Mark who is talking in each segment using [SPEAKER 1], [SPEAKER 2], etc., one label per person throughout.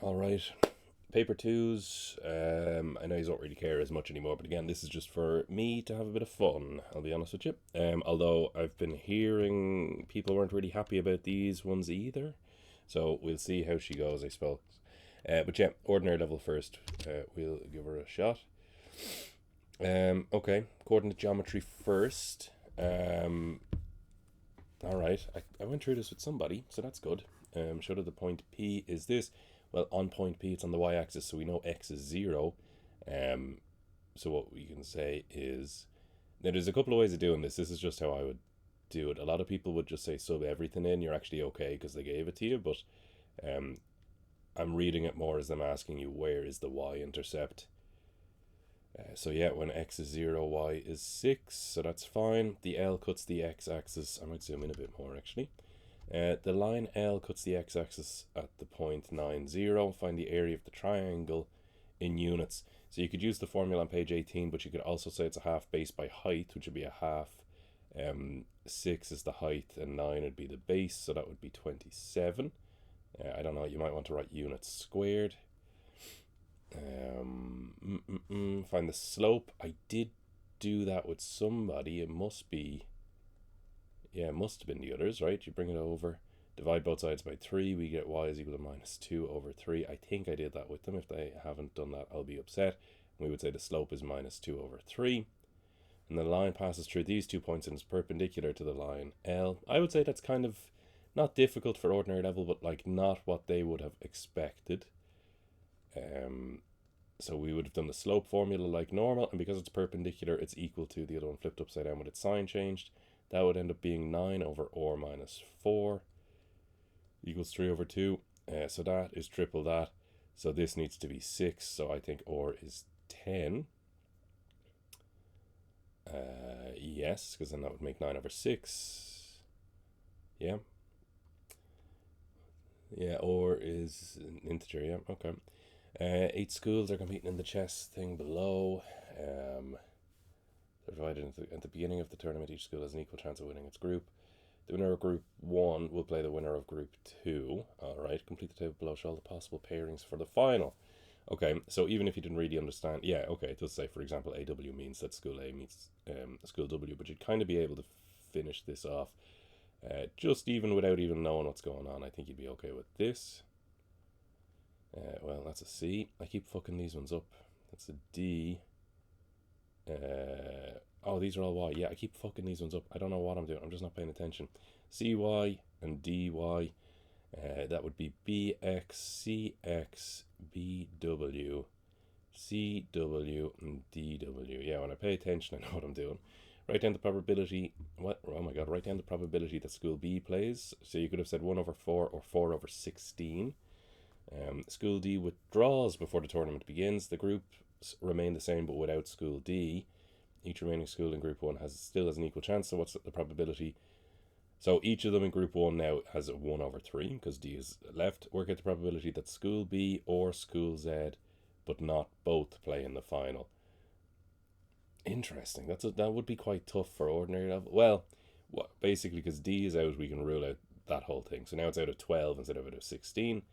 [SPEAKER 1] Alright, paper twos. I know you don't really care as much anymore, but again, this is just for me to have a bit of fun, I'll be honest with you. Although I've been hearing people weren't really happy about these ones either. So we'll see how she goes, I suppose. But yeah, ordinary level first. We'll give her a shot. Okay, coordinate geometry first. Alright, I went through this with somebody, so that's good. Show that the point P is this. Well, on point P, it's on the y-axis, so we know x is 0. So what we can say is... Now, there's a couple of ways of doing this. This is just how I would do it. A lot of people would just say sub everything in. You're actually okay because they gave it to you, but I'm reading it more as them asking you where is the y-intercept. So yeah, when x is 0, y is 6, so that's fine. The L cuts the x-axis. I might zoom in a bit more, actually. The line L cuts the x-axis at the point 9, 0. Find the area of the triangle in units. So you could use the formula on page 18, but you could also say it's a half base by height, which would be a half. 6 is the height, and 9 would be the base, so that would be 27. I don't know, you might want to write units squared. Find the slope. I did do that with somebody. It must be... Yeah, it must have been the others, right? You bring it over, divide both sides by 3, we get y is equal to minus 2 over 3. I think I did that with them. If they haven't done that, I'll be upset. We would say the slope is minus 2 over 3. And the line passes through these 2 points and is perpendicular to the line L. I would say that's kind of not difficult for ordinary level, but like not what they would have expected. So we would have done the slope formula like normal, and because it's perpendicular, it's equal to the other one flipped upside down with its sign changed. That would end up being 9 over or minus 4 equals 3 over 2. So that is triple that. So this needs to be 6. So I think or is 10. Yes, because then that would make 9 over 6. Yeah. Yeah, or is an integer. Yeah, okay. 8 schools are competing in the chess thing below. They're divided at the beginning of the tournament. Each school has an equal chance of winning its group. The winner of Group 1 will play the winner of Group 2. Alright, complete the table below. Show all the possible pairings for the final. Okay, so even if you didn't really understand... Yeah, okay, it does say, for example, AW means that School A meets School W, but you'd kind of be able to finish this off just even without even knowing what's going on. I think you'd be okay with this. Well, that's a C. I keep fucking these ones up. That's a D. Oh, these are all Y. Yeah, I keep fucking these ones up. I don't know what I'm doing. I'm just not paying attention. CY and DY. That would be BX, CX, BW, CW, and DW. Yeah, when I pay attention, I know what I'm doing. Write down the probability. What? Oh my god, write down the probability that School B plays. So you could have said 1 over 4 or 4 over 16. School D withdraws before the tournament begins. The groups remain the same but without School D. Each remaining school in Group 1 still has an equal chance. So what's the probability? So each of them in Group 1 now has a 1 over 3 because D is left. Work out the probability that School B or School Z, but not both, play in the final. Interesting. That would be quite tough for ordinary level. Well, basically because D is out, we can rule out that whole thing. So now it's out of 12 instead of out of 16.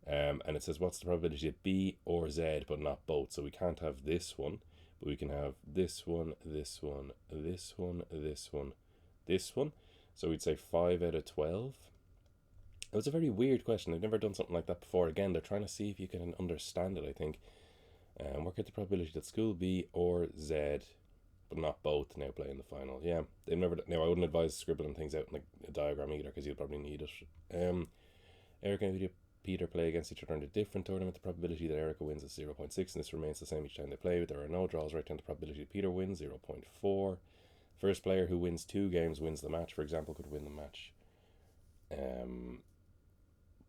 [SPEAKER 1] And it says what's the probability of B or Z, but not both. So we can't have this one, but we can have this one, this one, this one, this one, this one. So we'd say 5 out of 12. It was a very weird question. I've never done something like that before. Again, they're trying to see if you can understand it, I think. Work out the probability that School B or Z, but not both, now play in the final. Yeah, they've never... Now, I wouldn't advise scribbling things out in like a diagram either, because you'll probably need it. Erica and Peter play against each other in a different tournament. The probability that Erica wins is 0.6, and this remains the same each time they play. But there are no draws. Write down the probability that Peter wins, 0.4. First player who wins 2 games wins the match, for example, could win the match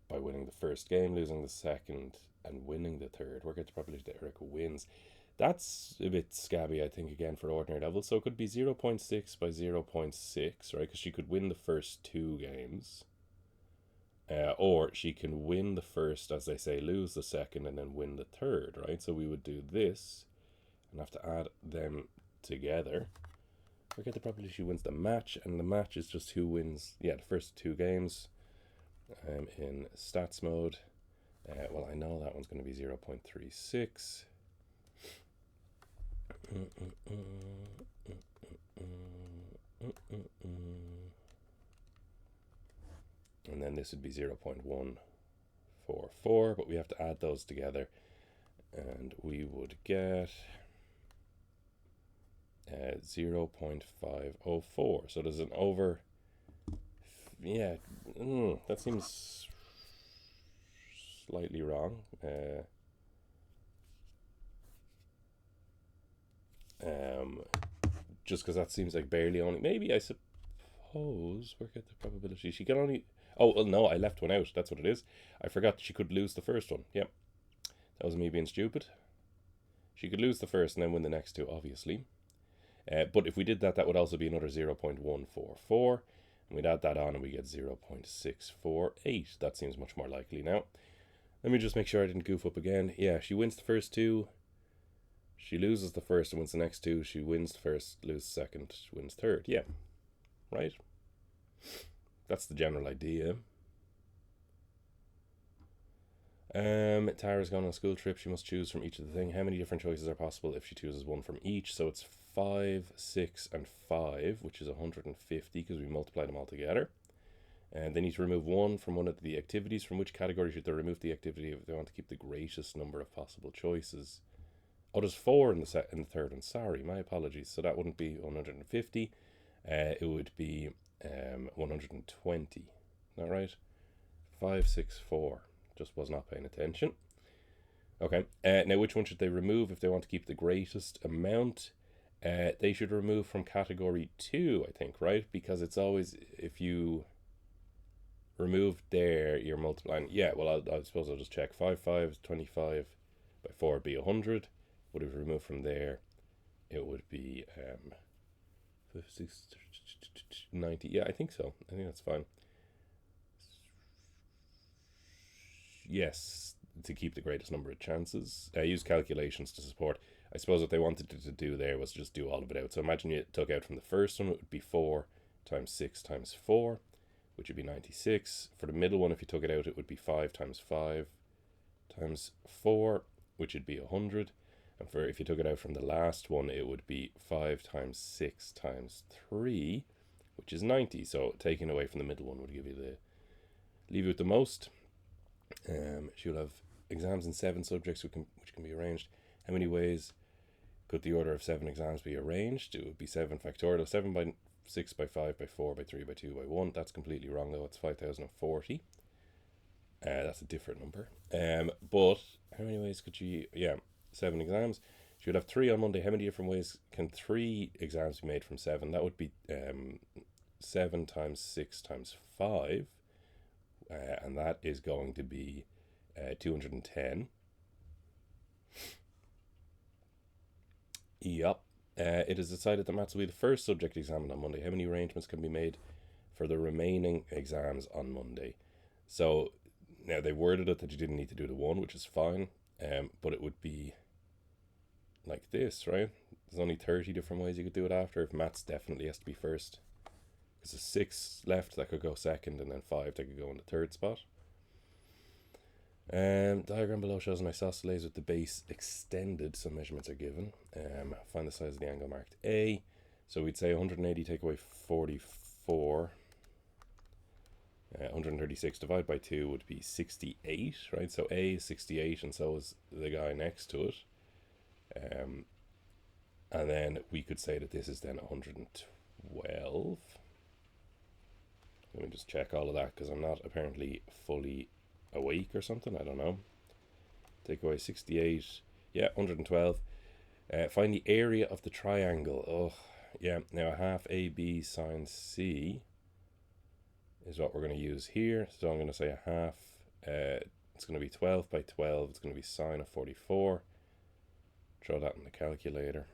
[SPEAKER 1] by winning the first game, losing the second, and winning the third. Work out the probability that Erica wins. That's a bit scabby, I think, again, for ordinary level. So it could be 0.6 by 0.6, right? Because she could win the first 2 games. Or she can win the first, as they say, lose the second, and then win the third, right? So we would do this and have to add them together. Forget the probability she wins the match, and the match is just who wins, the first 2 games in stats mode. Well, I know that one's going to be 0.36. And then this would be 0.144, but we have to add those together. And we would get 0.504. So there's an over. Yeah, that seems slightly wrong. Just because that seems like barely only. Maybe I suppose work out the probability. She can only. Oh well, no, I left one out. That's what it is. I forgot she could lose the first one. Yep, that was me being stupid. She could lose the first and then win the next two, obviously. But if we did that, that would also be another 0.144. And we'd add that on and we get 0.648. That seems much more likely now. Let me just make sure I didn't goof up again. Yeah, she wins the first two. She loses the first and wins the next two. She wins the first, loses the second, wins third. Yeah, right? That's the general idea. Tara's gone on a school trip. She must choose from each of the thing. How many different choices are possible if she chooses one from each? So it's 5, 6, and 5, which is 150 because we multiply them all together. And they need to remove one from one of the activities. From which category should they remove the activity if they want to keep the greatest number of possible choices? Oh, there's 4 in the third one. Sorry, my apologies. So that wouldn't be 150. It would be 120. Is that right? 5, 6, 4. Just was not paying attention. Okay. Now, which one should they remove if they want to keep the greatest amount? They should remove from category 2, I think, right? Because it's always, if you remove there, you're multiplying. Yeah, well, I suppose I'll just check. 5, 5 is 25. By 4 would be 100. What if we remove from there? It would be 90. Yeah, I think so. I think that's fine. Yes, to keep the greatest number of chances. Use calculations to support. I suppose what they wanted to do there was just do all of it out. So imagine you took out from the first one, it would be 4 times 6 times 4, which would be 96. For the middle one, if you took it out, it would be 5 times 5 times 4, which would be 100. And for if you took it out from the last one, it would be 5 times 6 times 3, which is 90. So taking away from the middle one would give you leave you with the most. She'll have exams in 7 subjects which can be arranged. How many ways could the order of 7 exams be arranged? It would be 7 factorial. 7 by 6 by 5 by 4 by 3 by 2 by 1. That's completely wrong though. It's 5040. That's a different number. But how many ways could she? Yeah, 7 exams. She would have 3 on Monday. How many different ways can 3 exams be made from 7? That would be 7 times 6 times 5. And that is going to be 210. Yup. It is decided that maths will be the first subject examined on Monday. How many arrangements can be made for the remaining exams on Monday? So now they worded it that you didn't need to do the one, which is fine. But it would be like this, right? There's only 30 different ways you could do it after. If maths definitely has to be first. Because there's 6 left that could go second, and then 5 that could go in the third spot. Diagram below shows an isosceles with the base extended. Some measurements are given. Find the size of the angle marked A. So we'd say 180 take away 44. 136 divided by 2 would be 68, right? So A is 68, and so is the guy next to it. And then we could say that this is then 112. Let me just check all of that because I'm not apparently fully awake or something. I don't know. Take away 68. Yeah, 112. Find the area of the triangle. Oh, yeah. Now a half AB sine C is what we're going to use here. So I'm going to say a half. It's going to be 12 by 12. It's going to be sine of 44. Throw that in the calculator.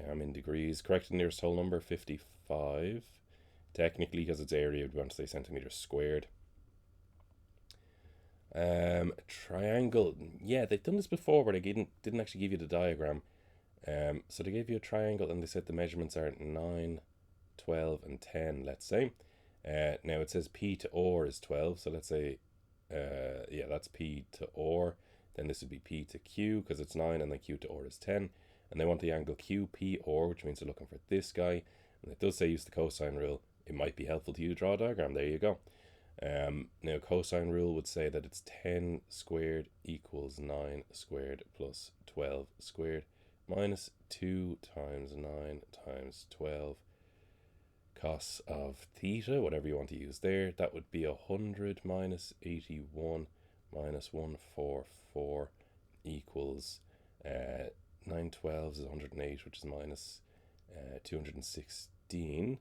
[SPEAKER 1] I'm in degrees. Correct the nearest whole number, 55. Technically, because it's area, we want to say centimeters squared. Triangle. Yeah, they've done this before, but they didn't actually give you the diagram. So they gave you a triangle, and they said the measurements are 9, 12 and 10, let's say. Now it says P to R is 12, so let's say, yeah, that's P to R. Then this would be P to Q because it's 9, and then Q to R is 10. And they want the angle QPR, which means they're looking for this guy. And it does say use the cosine rule. It might be helpful to you to draw a diagram. There you go. Now, cosine rule would say that it's 10 squared equals 9 squared plus 12 squared minus 2 times 9 times 12 cos of theta, whatever you want to use there. That would be 100 minus 81 minus 144 equals 9 12s is 108, which is minus 216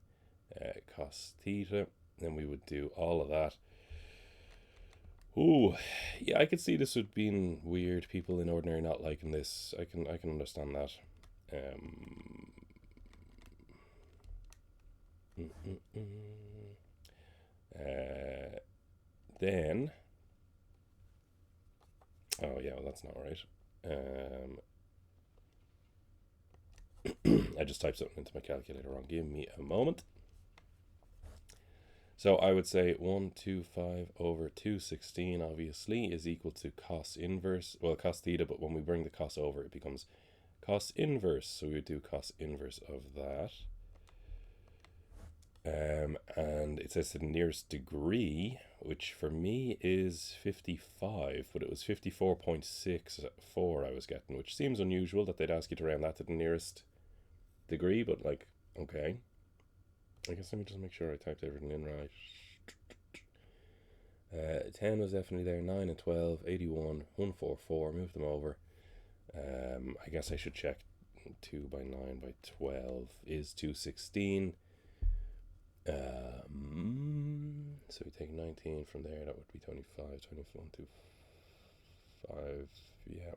[SPEAKER 1] cos theta. Then we would do all of that. Ooh, yeah, I could see this would be weird. People in ordinary not liking this. I can understand that. Then, oh yeah, well that's not right. I just typed something into my calculator wrong. Give me a moment. So I would say 125 over 216 obviously is equal to cos inverse, well, cos theta, but when we bring the cos over, it becomes cos inverse. So we would do cos inverse of that. And it says the nearest degree, which for me is 55, but it was 54.64 I was getting, which seems unusual that they'd ask you to round that to the nearest degree, but like, okay. I guess let me just make sure I typed everything in right. 10 was definitely there, 9 and 12, 81, 144, move them over. I guess I should check 2 by 9 by 12 is 216. So we take 19 from there, that would be 25, 21, 25, yeah.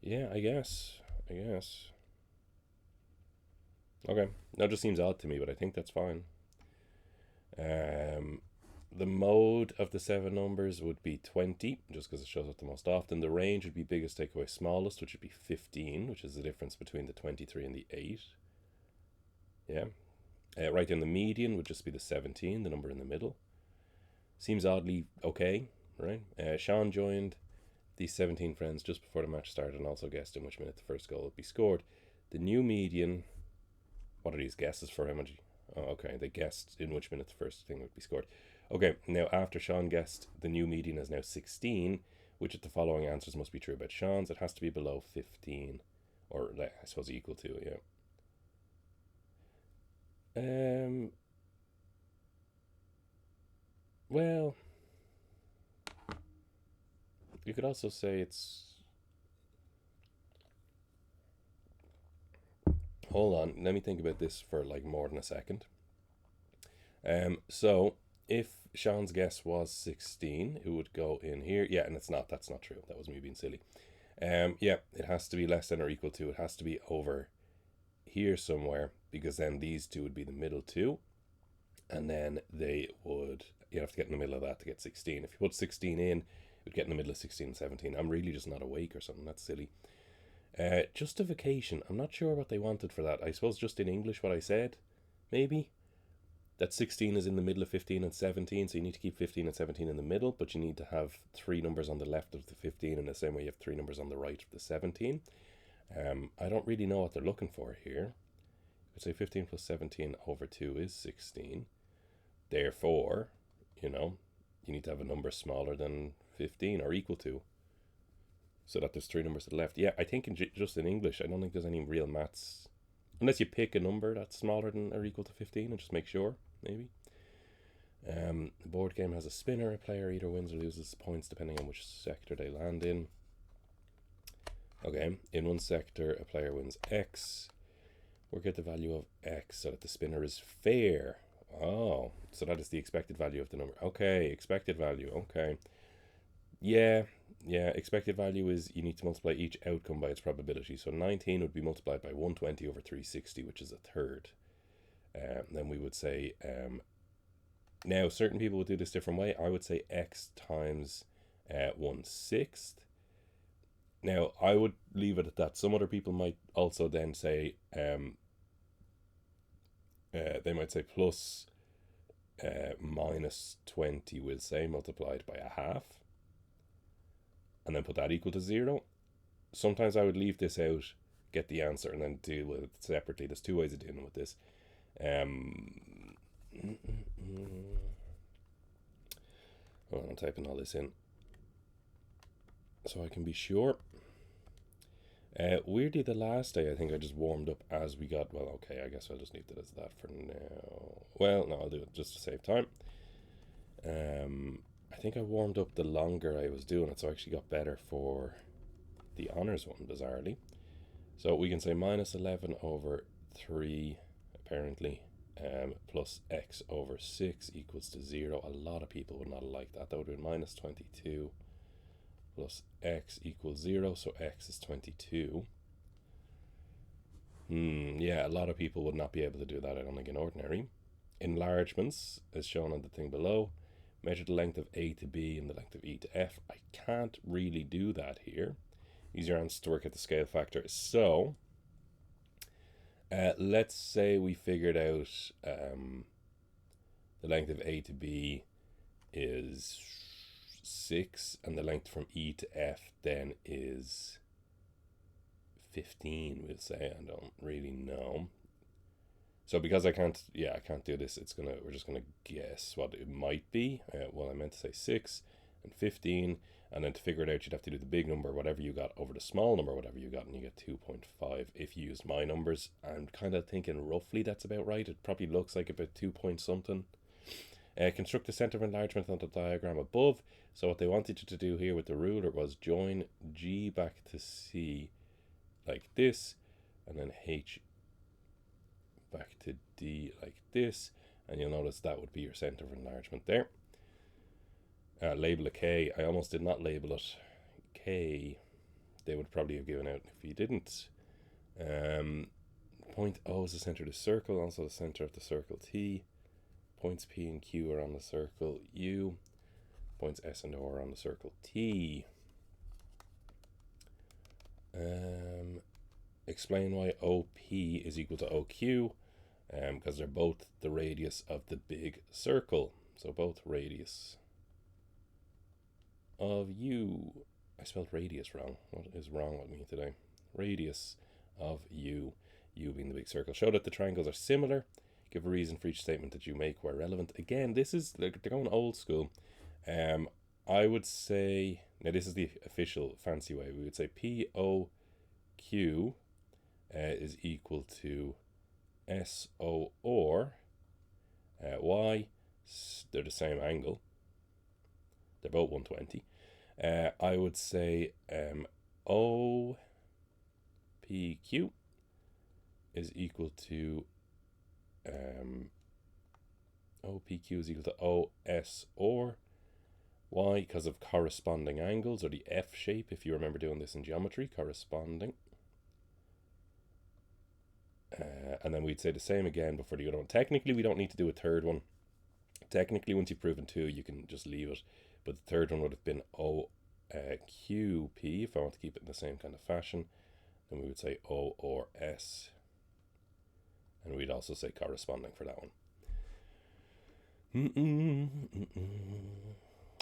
[SPEAKER 1] Yeah, I guess. Okay, that just seems odd to me, but I think that's fine. The mode of the 7 numbers would be 20, just because it shows up the most often. The range would be biggest takeaway smallest, which would be 15, which is the difference between the 23 and the 8. Yeah. Right in the median would just be the 17, the number in the middle. Seems oddly okay, right? Sean joined these 17 friends just before the match started and also guessed in which minute the first goal would be scored. The new median, what are these guesses for emoji? Oh, okay, they guessed in which minute the first thing would be scored. Okay, now after Sean guessed, the new median is now 16, which of the following answers must be true about Sean's? It has to be below 15, or I suppose equal to, yeah. Well, you could also say it's... Hold on, let me think about this for like more than a second. So if Sean's guess was 16, it would go in here. Yeah, and it's not. That's not true. That was me being silly. Yeah, it has to be less than or equal to. It has to be over here somewhere, because then these two would be the middle two, and then they would, you have to get in the middle of that to get 16. If you put 16 in, it would get in the middle of 16 and 17. I'm really just not awake or something. That's silly. Justification. I'm not sure what they wanted for that. I suppose just in English what I said, maybe. That 16 is in the middle of 15 and 17, so you need to keep 15 and 17 in the middle, but you need to have 3 numbers on the left of the 15 in the same way you have 3 numbers on the right of the 17. I don't really know what they're looking for here. You could say 15 plus 17 over 2 is 16. Therefore, you need to have a number smaller than 15 or equal to, so that there's 3 numbers to the left. Yeah, I think just in English, I don't think there's any real maths. Unless you pick a number that's smaller than or equal to 15 and just make sure, maybe. The board game has a spinner. A player either wins or loses points depending on which sector they land in. Okay, in one sector, a player wins X. Work out the value of X so that the spinner is fair. Oh, so that is the expected value of the number. Okay, expected value. Okay. Yeah, expected value is you need to multiply each outcome by its probability. So 19 would be multiplied by 120 over 360, which is a third. Then we would say, now certain people would do this different way. I would say X times 1/6. Now, I would leave it at that. Some other people might also then say they might say plus minus 20, we'll say, multiplied by a half, and then put that equal to 0. Sometimes I would leave this out, get the answer, and then deal with it separately. There's two ways of dealing with this. Well, I'm typing all this in so I can be sure. Weirdly, the last day I think I just warmed up as we got. Well, okay, I guess I'll just leave it as that for now. Well, no, I'll do it just to save time. I think I warmed up the longer I was doing it, so I actually got better for the honours one, bizarrely. So we can say minus 11 over 3, apparently, plus x over 6 equals to 0. A lot of people would not have liked that. That would have been minus 22 plus x equals 0, so x is 22. Yeah, a lot of people would not be able to do that, I don't think, in ordinary. Enlargements, as shown on the thing below. Measure the length of A to B and the length of E to F. I can't really do that here. Use your hands to work at the scale factor. So, let's say we figured out the length of A to B is 6, and the length from E to F then is 15, we'll say. I don't really know. So because I can't do this, we're just gonna guess what it might be. Well, I meant to say 6 and 15, and then to figure it out, you'd have to do the big number, whatever you got, over the small number, whatever you got, and you get 2.5 if you used my numbers. I'm kind of thinking roughly that's about right. It probably looks like about 2 point something. Construct the center of enlargement on the diagram above. So what they wanted you to do here with the ruler was join G back to C like this, and then H back to D like this, and you'll notice that would be your center of enlargement there. Label a K. I almost did not label it K. They would probably have given out if you didn't. Point O is the center of the circle, also the center of the circle T. Points P and Q are on the circle U. Points S and O are on the circle T. Explain why OP is equal to OQ, because they're both the radius of the big circle. So both radius of U. I spelled radius wrong. What is wrong with me today? Radius of U. U being the big circle. Show that the triangles are similar. Give a reason for each statement that you make where relevant. Again, they're going old school. I would say, now this is the official fancy way. We would say POQ is equal to SO or Y. They're the same angle. They're both 120. I would say OPQ is equal to OPQ is equal to OS or Y because of corresponding angles, or the F shape, if you remember doing this in geometry, corresponding. And then we'd say the same again before the other one. Technically, we don't need to do a third one. Technically, once you've proven 2, you can just leave it. But the third one would have been OQP, if I want to keep it in the same kind of fashion. Then we would say O or S. And we'd also say corresponding for that one.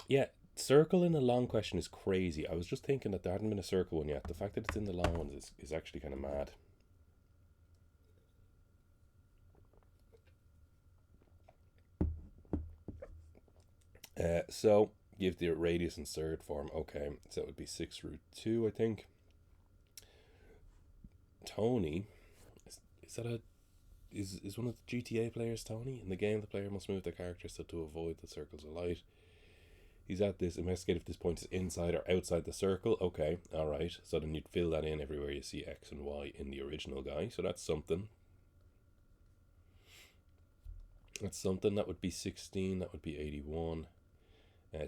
[SPEAKER 1] Yeah, circle in a long question is crazy. I was just thinking that there hadn't been a circle one yet. The fact that it's in the long ones is actually kind of mad. So give the radius in third form. Okay, so it would be 6 root 2, I think. Tony, is one of the GTA players Tony? In the game, the player must move the character so to avoid the circles of light. He's at this. Investigate if this point is inside or outside the circle. Okay, alright. So then you'd fill that in everywhere you see X and Y in the original guy. So that's something. That's something. That would be 16. That would be 81.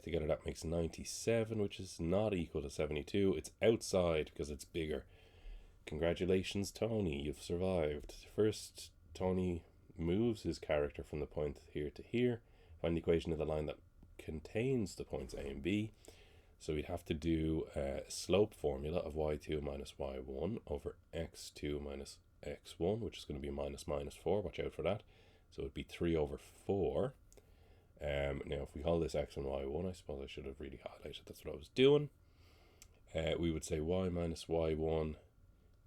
[SPEAKER 1] Together that makes 97, which is not equal to 72. It's outside because it's bigger. Congratulations, Tony. You've survived. First, Tony moves his character from the point here to here. Find the equation of the line that contains the points A and B. So we'd have to do a slope formula of y2 minus y1 over x2 minus x1, which is going to be minus minus 4. Watch out for that. So it'd be 3 over 4. Now, if we call this x and y1, I suppose I should have really highlighted that's what I was doing. We would say y minus y1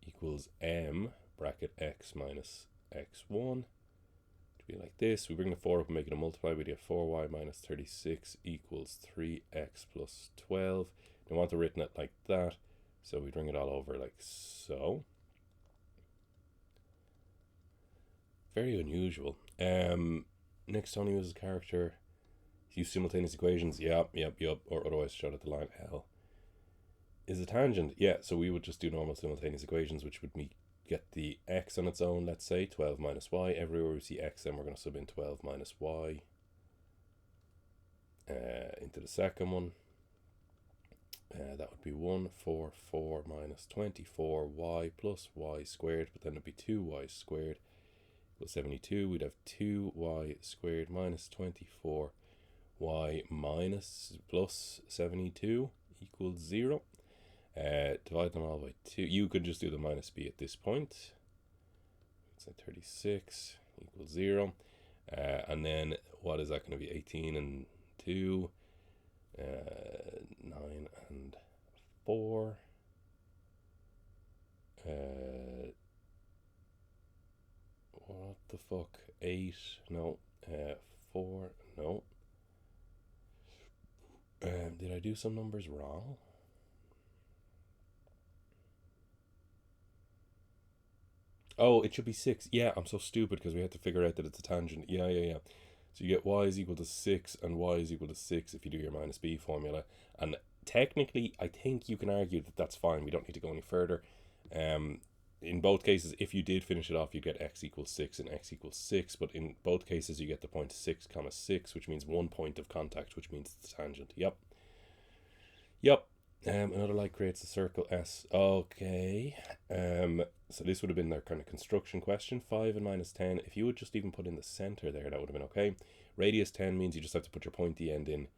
[SPEAKER 1] equals m bracket x minus x1. To be like this. We bring the 4 up and make it a multiply. We get 4y minus 36 equals 3x plus 12. I want to written it like that, so we bring it all over like so. Very unusual. Next, Tony uses character. Use simultaneous equations. Yep. Or otherwise showed at the line L. Is a tangent. Yeah, so we would just do normal simultaneous equations, which would get the x on its own, let's say, 12 minus y. Everywhere we see x, then we're going to sub in 12 minus y into the second one. That would be 1, 4, 4 minus 24y plus y squared, but then it'd be 2y squared equals 72. We'd have 2y squared minus 24y minus plus 72 equals 0. Divide them all by 2. You could just do the minus b at this point. So 36 equals 0. And then what is that going to be? 18 and 2. 9 and 4. What the fuck? 8. No. 4. No. Did I do some numbers wrong? Oh, it should be 6. Yeah, I'm so stupid because we had to figure out that it's a tangent. Yeah. So you get y is equal to 6 and y is equal to 6 if you do your minus b formula. And technically, I think you can argue that that's fine. We don't need to go any further. In both cases, if you did finish it off, you get x equals 6 and x equals 6. But in both cases, you get the point 6 comma 6, which means 1 point of contact, which means it's a tangent. Yep. Another light creates a circle S. Okay. So this would have been their kind of construction question. 5 and minus 10. If you would just even put in the center there, that would have been okay. Radius 10 means you just have to put your pointy end in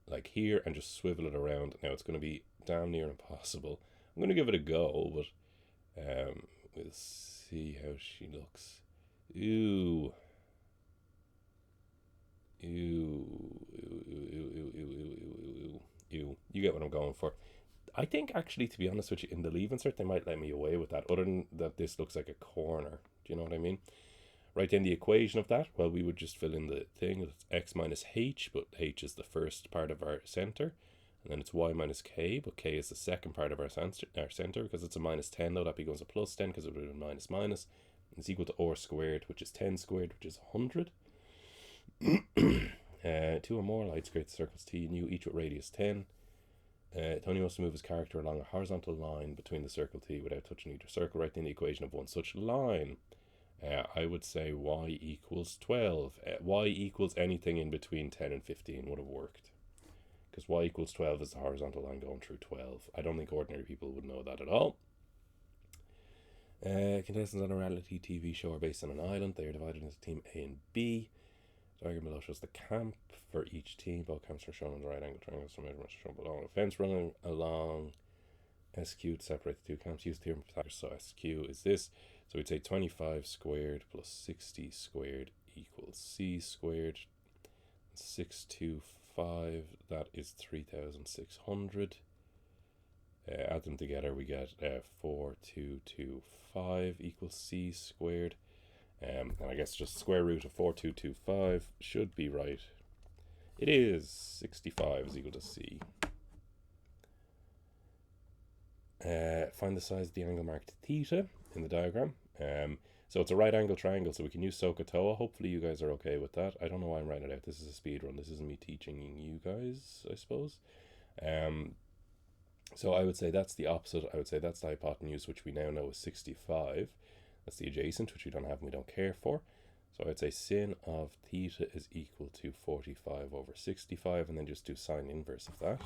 [SPEAKER 1] like here and just swivel it around. Now it's going to be damn near impossible. I'm going to give it a go, but we'll see how she looks. Ew. You get what I'm going for. I think actually, to be honest with you, in the leave insert they might let me away with that, other than that this looks like a corner. Do you know what I mean? Write down the equation of that. Well, we would just fill in the thing. It's x minus h, but h is the first part of our center. And then it's y minus k, but k is the second part of our center because it's a minus 10. Though that becomes a plus 10 because it would have been minus minus. It's equal to r squared, which is 10 squared, which is 100. 2 or more lights create circles T and U, each with radius 10. Tony wants to move his character along a horizontal line between the circle T without touching either circle. Write in the equation of one such line. I would say y equals 12. Y equals anything in between 10 and 15 would have worked. Because y equals 12 is the horizontal line going through 12. I don't think ordinary people would know that at all. Contestants on a reality TV show are based on an island. They are divided into team A and B. The diagram below shows the camp for each team. Both camps are shown on the right angle triangles. Some measurements are shown below. A fence running along SQ to separate the two camps. Use the theorem of Pythagoras. So SQ is this. So we'd say 25 squared plus 60 squared equals C squared. 625, that is 3,600. Add them together, we get 4225 equals C squared. And I guess just square root of 4225 should be right. It is. 65 is equal to C. Find the size of the angle marked theta in the diagram. So it's a right angle triangle, so we can use SOHCAHTOA. Hopefully you guys are okay with that. I don't know why I'm writing it out. This is a speed run. This isn't me teaching you guys, I suppose. So I would say that's the opposite. I would say that's the hypotenuse, which we now know is 65. That's the adjacent, which we don't have and we don't care for. So I'd say sin of theta is equal to 45 over 65, and then just do sine inverse of that.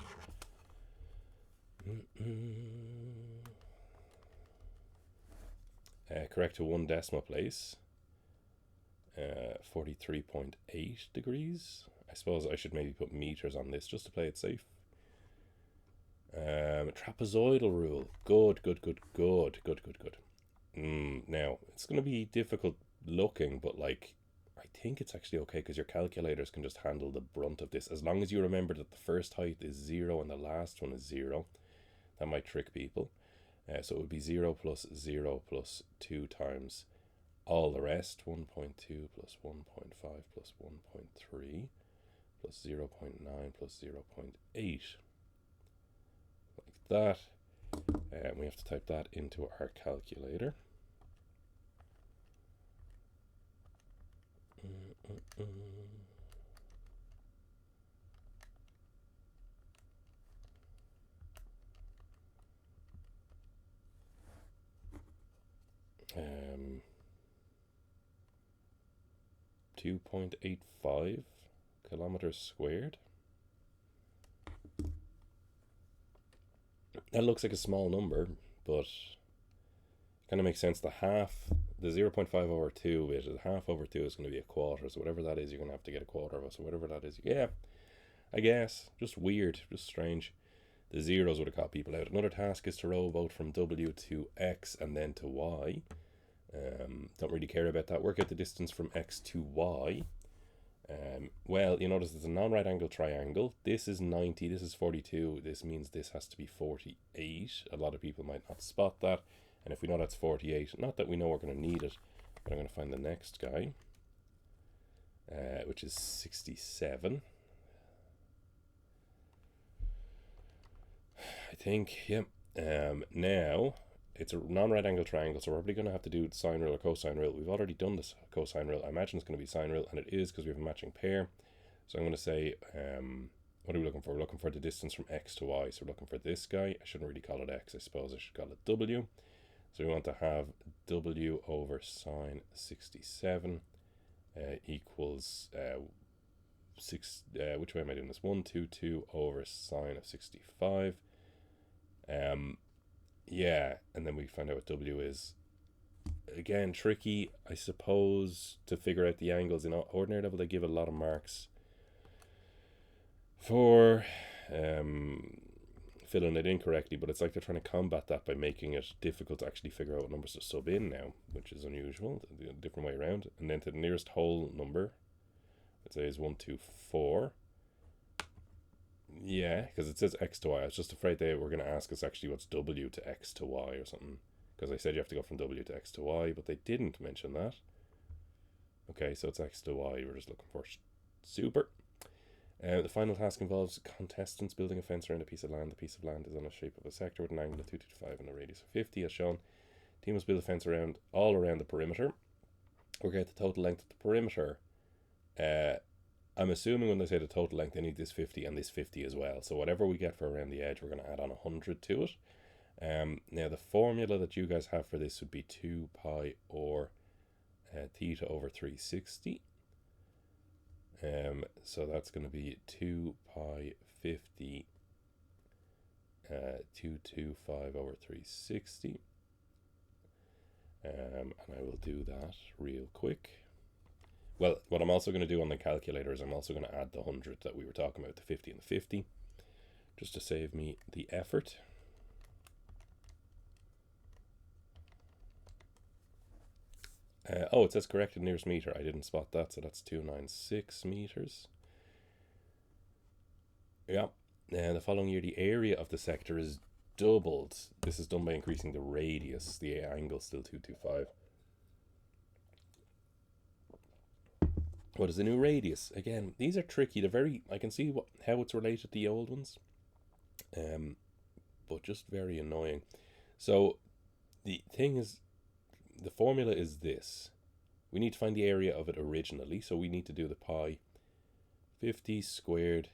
[SPEAKER 1] Correct to one decimal place. 43.8 degrees. I suppose I should maybe put meters on this just to play it safe. Trapezoidal rule. Good. Now, it's going to be difficult looking, but like, I think it's actually okay because your calculators can just handle the brunt of this. As long as you remember that the first height is 0 and the last one is 0. That might trick people. So it would be 0 plus 0 plus 2 times all the rest. 1.2 plus 1.5 plus 1.3 plus 0.9 plus 0.8. Like that. And we have to type that into our calculator. 2.85 kilometers squared. That looks like a small number, but kind of makes sense. The 0.5 over 2 bit, half over 2 is going to be a quarter, so whatever that is, you're going to have to get a quarter of it, so whatever that is, yeah, I guess, just weird, just strange. The zeros would have caught people out. Another task is to row a boat from W to X and then to Y. Don't really care about that. Work out the distance from X to Y. Well, you notice it's a non-right angle triangle. This is 90, this is 42. This means this has to be 48. A lot of people might not spot that. And if we know that's 48, not that we know we're going to need it, but I'm going to find the next guy, which is 67. I think, yeah. Now, it's a non-right angle triangle, so we're probably going to have to do sine rule or cosine rule. We've already done this cosine rule. I imagine it's going to be sine rule, and it is because we have a matching pair. So I'm going to say, what are we looking for? We're looking for the distance from X to Y. So we're looking for this guy. I shouldn't really call it X. I suppose I should call it W. So we want to have W over sine 67 equals, which way am I doing this? 122 over sine of 65. Yeah, and then we find out what W is. Again, tricky, I suppose, to figure out the angles. In ordinary level, they give a lot of marks for filling it incorrectly, but it's like they're trying to combat that by making it difficult to actually figure out what numbers to sub in now, which is unusual, the different way around. And then to the nearest whole number, let's say is 124. Yeah, because it says X to Y. I was just afraid they were going to ask us actually what's W to X to Y or something, because I said you have to go from W to X to Y, but they didn't mention that. Okay, so it's X to Y. We're just looking for super. The final task involves contestants building a fence around a piece of land. The piece of land is on the shape of a sector with an angle of 225 and a radius of 50, as shown. The team must build a fence all around the perimeter. Work out the total length of the perimeter. I'm assuming when they say the total length, they need this 50 and this 50 as well. So whatever we get for around the edge, we're going to add on 100 to it. Now the formula that you guys have for this would be 2 pi or theta over 360. So that's going to be 2 pi 50 225 over 360. And I will do that real quick. Well, what I'm also going to do on the calculator is I'm also going to add the 100 that we were talking about, the 50 and the 50, just to save me the effort. Oh, it says corrected nearest meter. I didn't spot that, so that's 296 meters. Yeah, and the following year, the area of the sector is doubled. This is done by increasing the radius. The angle is still 225. What is the new radius? Again, these are tricky. They're very, I can see how it's related to the old ones, but just very annoying. So the thing is, the formula is this. We need to find the area of it originally, so we need to do the pi 50 squared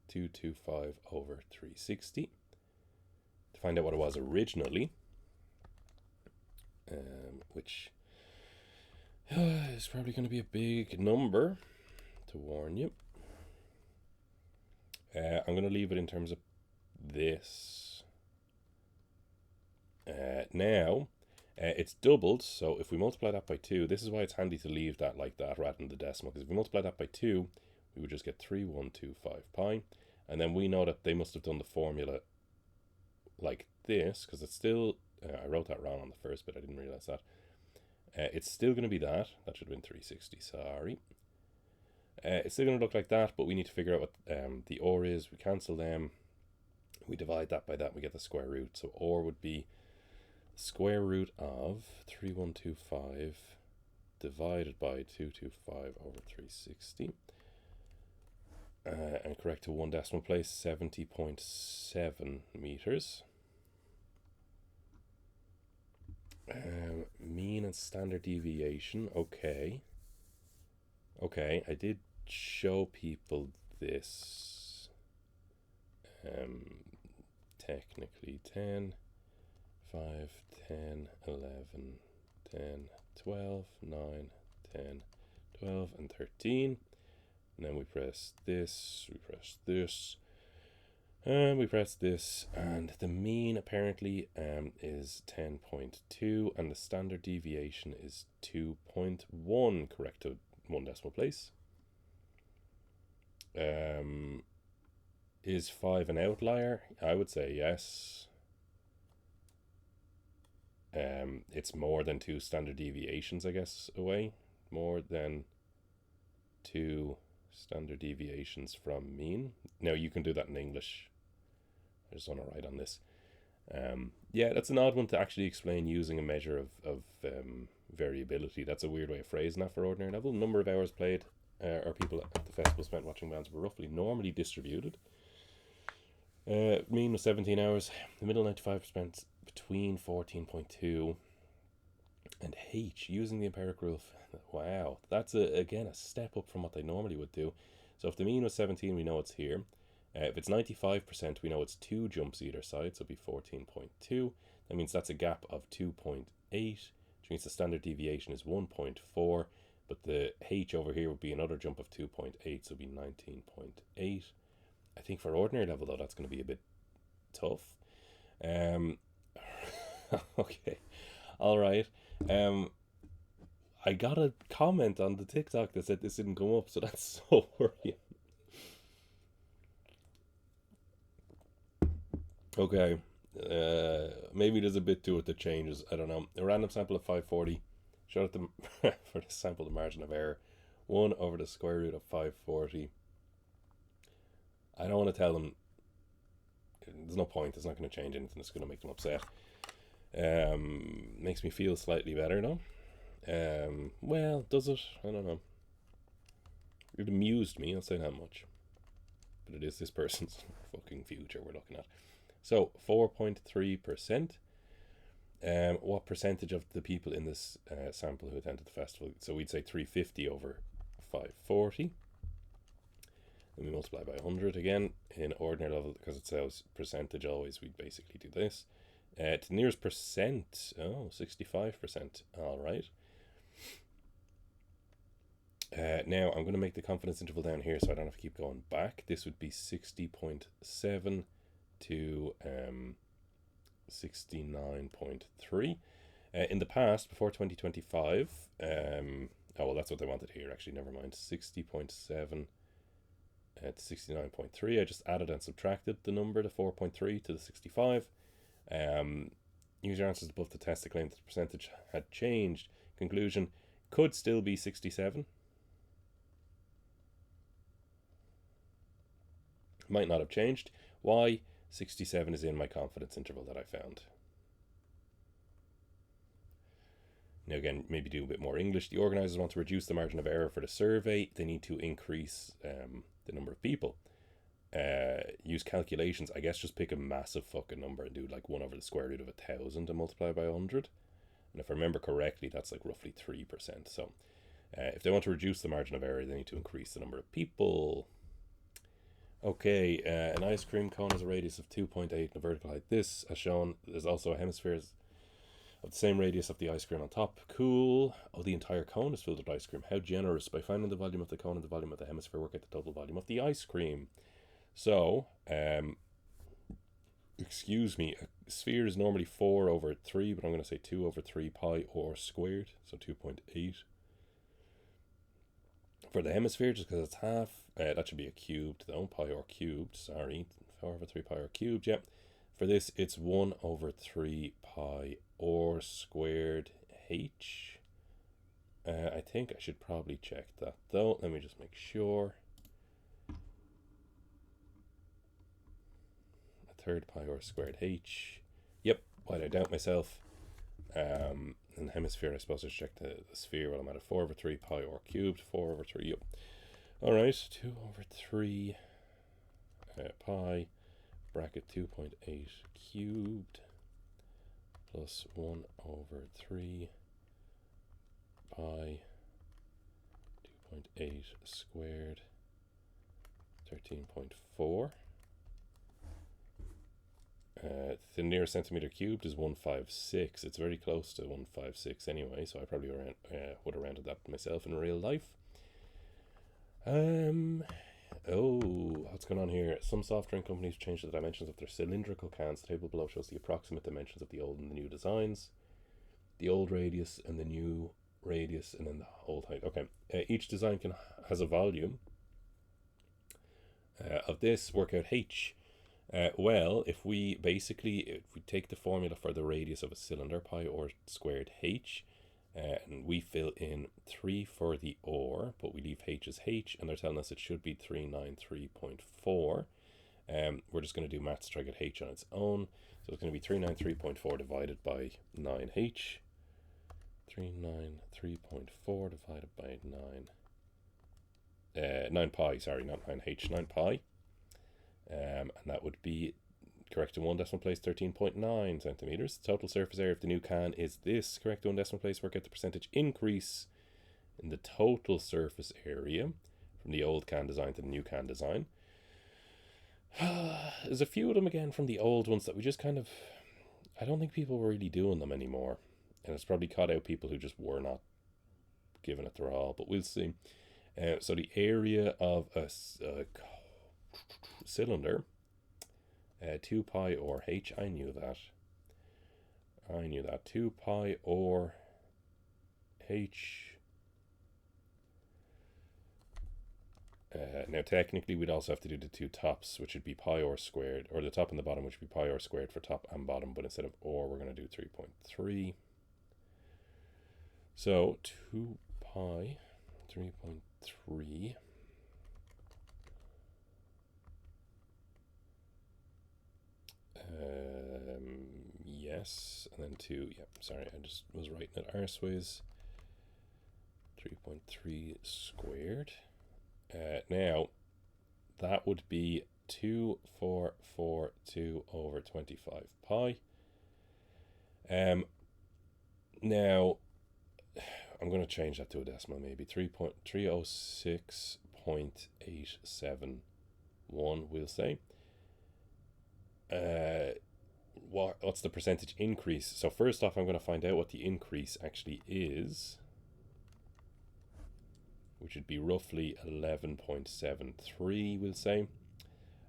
[SPEAKER 1] 225 over 360 to find out what it was originally, which is probably going to be a big number, to warn you. I'm going to leave it in terms of this. Now, it's doubled, so if we multiply that by 2, this is why it's handy to leave that like that rather than the decimal, because if we multiply that by 2, we would just get 3125 pi, and then we know that they must have done the formula like this, because it's still, I wrote that wrong on the first bit, I didn't realize that. It's still going to be that. That should have been 360, sorry. It's still going to look like that, but we need to figure out what the OR is. We cancel them. We divide that by that, we get the square root. So OR would be square root of 3125 divided by 225 over 360. And correct to one decimal place, 70.7 meters. Mean and standard deviation, okay. Okay, I did show people this. Technically 10, 5, 10, 11, 10, 12, 9, 10, 12, and 13. And then we press this, we press this, and we press this, and the mean apparently is 10.2, and the standard deviation is 2.1, correct to one decimal place. Is 5 an outlier? I would say yes. It's more than 2 standard deviations, I guess, away. More than 2 standard deviations from mean. Now, you can do that in English. I just want to write on this. Yeah, that's an odd one to actually explain using a measure of variability. That's a weird way of phrasing that for ordinary level. Number of hours played or people at the festival spent watching bands were roughly normally distributed. Mean was 17 hours. The middle 95 spent between 14.2. And H, using the empirical rule. Wow, that's again a step up from what they normally would do. So if the mean was 17, we know it's here. If it's 95%, we know it's 2 jumps either side, so it'd be 14.2. That means that's a gap of 2.8, which means the standard deviation is 1.4, but the H over here would be another jump of 2.8, so it'd be 19.8. I think for ordinary level, though, that's going to be a bit tough. Okay, all right. I got a comment on the TikTok that said this didn't come up, so that's so worrying. Okay, maybe there's a bit to it that changes. I don't know. A random sample of 540. Show it for the sample, the margin of error. 1 over the square root of 540. I don't want to tell them. There's no point. It's not going to change anything. It's going to make them upset. Makes me feel slightly better, though. Well, does it? I don't know. It amused me, I'll say that much. But it is this person's fucking future we're looking at. So, 4.3%. What percentage of the people in this sample who attended the festival? So we'd say 350 over 540. And we multiply by 100 again in ordinary level, because it says percentage always, we'd basically do this. To the nearest percent, 65%. All right. Now I'm going to make the confidence interval down here so I don't have to keep going back. This would be 60.7 to 69.3. In the past, before 2025, well, that's what they wanted here, actually, never mind. 60.7 to 69.3. I just added and subtracted the number, the 4.3 to the 65. Use your answers above the test to claim that the percentage had changed. Conclusion, could still be 67. Might not have changed. Why? 67 is in my confidence interval that I found. Now again, maybe do a bit more English. The organisers want to reduce the margin of error for the survey. They need to increase the number of people. Use calculations. I guess just pick a massive fucking number and do like 1 over the square root of 1,000 and multiply by 100. And if I remember correctly, that's like roughly 3%. So if they want to reduce the margin of error, they need to increase the number of people. Okay, an ice cream cone has a radius of 2.8 and a vertical height. This, as shown, there's also a hemisphere of the same radius of the ice cream on top. Cool. Oh, the entire cone is filled with ice cream. How generous. By finding the volume of the cone and the volume of the hemisphere, work out the total volume of the ice cream. So, excuse me, a sphere is normally 4 over 3, but I'm going to say 2 over 3 pi or squared, so 2.8. For the hemisphere, just because it's half, that should be a cubed though, pi or cubed, sorry, 4 over 3 pi or cubed, yep. For this, it's 1 over 3 pi or squared h. I think I should probably check that though. Let me just make sure. A third pi r squared h. Yep, why'd I doubt myself? And hemisphere, I suppose I should check the sphere. Well, I'm at a 4 over 3 pi r cubed, 4 over 3, yep. Alright, 2 over 3 pi bracket 2.8 cubed plus 1 over 3 pi 2.8 squared 13.4. The nearest centimeter cubed is 156. It's very close to 156 anyway, so I probably would have rounded that myself in real life. Oh, what's going on here? Some soft drink companies changed the dimensions of their cylindrical cans. The table below shows the approximate dimensions of the old and the new designs. The old radius and the new radius, and then the old height. Okay, each design has a volume of this. Work out h. Well, if we take the formula for the radius of a cylinder, pi r squared h, and we fill in 3 for the or, but we leave h as h, and they're telling us it should be 393.4. We're just going to do maths to try to get h on its own. So it's going to be 393.4 divided by 9h. 393.4 divided by 9 pi, sorry, not 9h, 9 pi. And that would be, correct in one decimal place, 13.9 centimeters. Total surface area of the new can is this. Correct in one decimal place, work out the percentage increase in the total surface area from the old can design to the new can design. There's a few of them again from the old ones that we just kind of, I don't think people were really doing them anymore. And it's probably caught out people who just were not giving it their all, but we'll see. So the area of a cylinder, 2 pi or h, I knew that. 2 pi or h. Now technically we'd also have to do the two tops, which would be pi r squared, or the top and the bottom, which would be pi r squared for top and bottom, but instead of or, we're going to do 3.3. So 2 pi 3.3 yes, and then 2, yeah, sorry, I just was writing it arseways. 3.3 squared. Now that would be 2442 over 25 pi. Now I'm going to change that to a decimal, maybe 306.871, we'll say. What's the percentage increase? So first off, I'm going to find out what the increase actually is, which would be roughly 11.73, we'll say.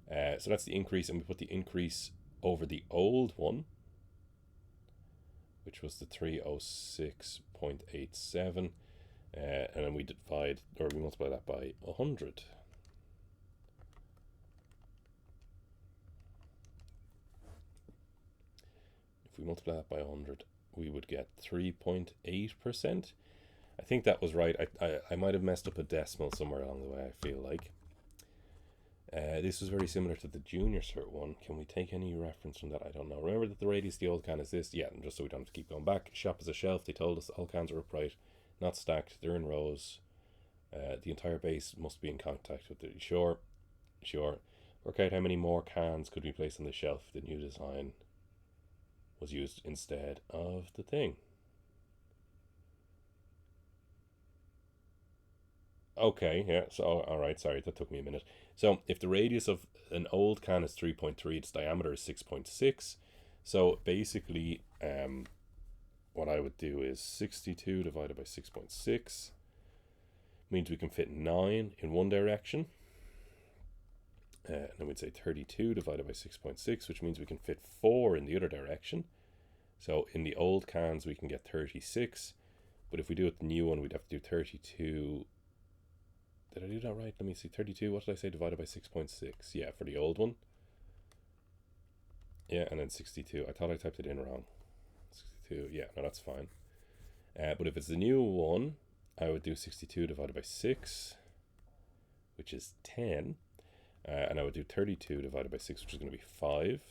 [SPEAKER 1] So that's the increase, and we put the increase over the old one, which was the 306.87, and then we multiply that by 100. If we multiply that by 100, we would get 3.8%. I think that was right. I might have messed up a decimal somewhere along the way, I feel like. This was very similar to the junior cert one. Can we take any reference from that? I don't know. Remember that the radius of the old can is this? Yeah, and just so we don't have to keep going back. Shop is a shelf. They told us all cans are upright, not stacked. They're in rows. The entire base must be in contact with it. Sure. Work out how many more cans could we place on the shelf if the new design was used instead of the thing. Okay, yeah, so, alright, sorry, that took me a minute. So, if the radius of an old can is 3.3, its diameter is 6.6. So, basically, what I would do is 62 divided by 6.6 means we can fit 9 in one direction. And then we'd say 32 divided by 6.6, which means we can fit 4 in the other direction. So, in the old cans, we can get 36. But if we do it the new one, we'd have to do 32. Did I do that right? Let me see. 32, what did I say? Divided by 6.6. Yeah, for the old one. Yeah, and then 62. I thought I typed it in wrong. 62, yeah, no, that's fine. But if it's the new one, I would do 62 divided by 6, which is 10. And I would do 32 divided by 6, which is going to be 5,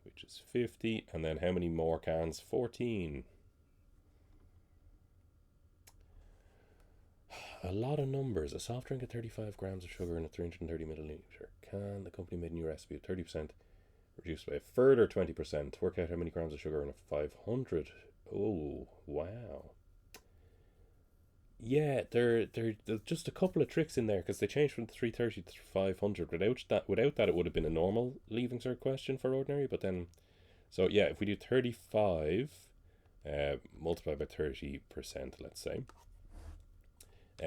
[SPEAKER 1] which is 50. And then how many more cans? 14. A lot of numbers. A soft drink at 35 grams of sugar in a 330 milliliter can. The company made a new recipe of 30%, reduced by a further 20%. Work out how many grams of sugar in a 500. Oh, wow. Yeah, there's just a couple of tricks in there because they changed from 330 to 500. Without that, it would have been a normal leaving cert question for ordinary. But then, so yeah, if we do 35 multiplied by 30%, let's say,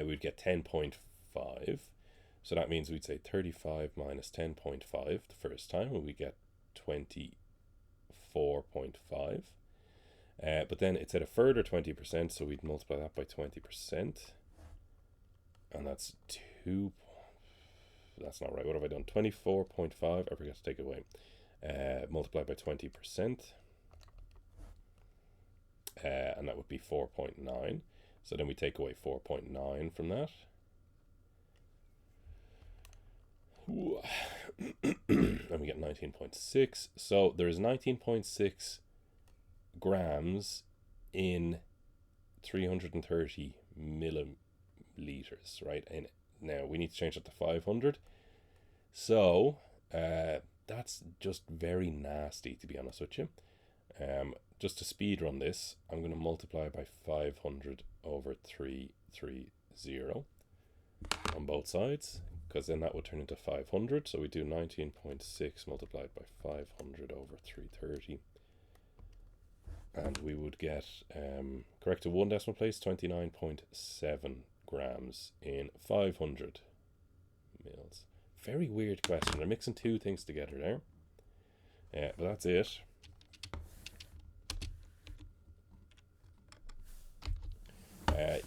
[SPEAKER 1] we'd get 10.5. So that means we'd say 35 minus 10.5 the first time, and we get 24.5. But then it said a further 20%, so we'd multiply that by 20. And that's 2. That's not right. What have I done? 24.5. I forgot to take it away. Multiplied by 20%. And that would be 4.9. So then we take away 4.9 from that. And we get 19.6. So there's 19.6 grams in 330 milliliters, right? And now we need to change that to 500. So that's just very nasty, to be honest with you. Just to speed run this, I'm going to multiply by 500 over 330 on both sides, because then that would turn into 500. So we do 19.6 multiplied by 500 over 330. And we would get, correct to one decimal place, 29.7 grams in 500 mils. Very weird question. They're mixing two things together there. But that's it.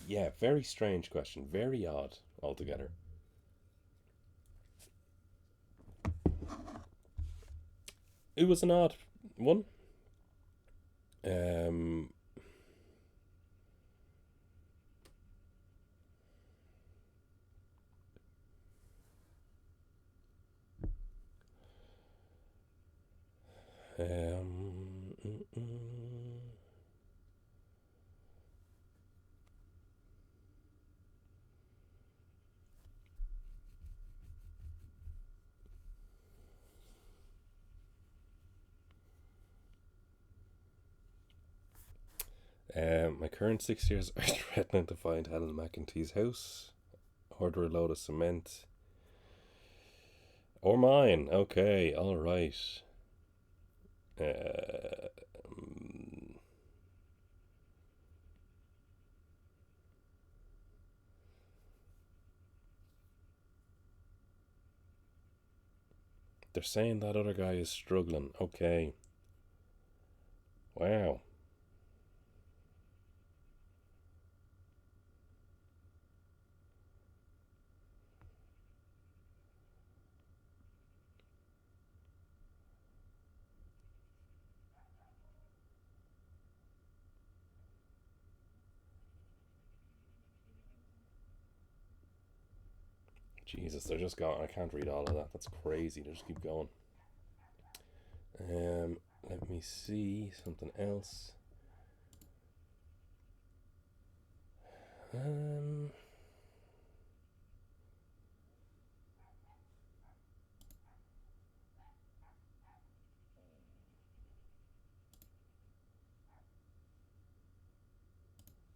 [SPEAKER 1] Yeah, very strange question. Very odd altogether. It was an odd one. My current 6 years are threatening to find Helen McEntee's house, order a load of cement, or mine. Okay, all right. They're saying that other guy is struggling. Okay. Wow. Jesus, they're just going. I can't read all of that. That's crazy. They just keep going. Let me see something else.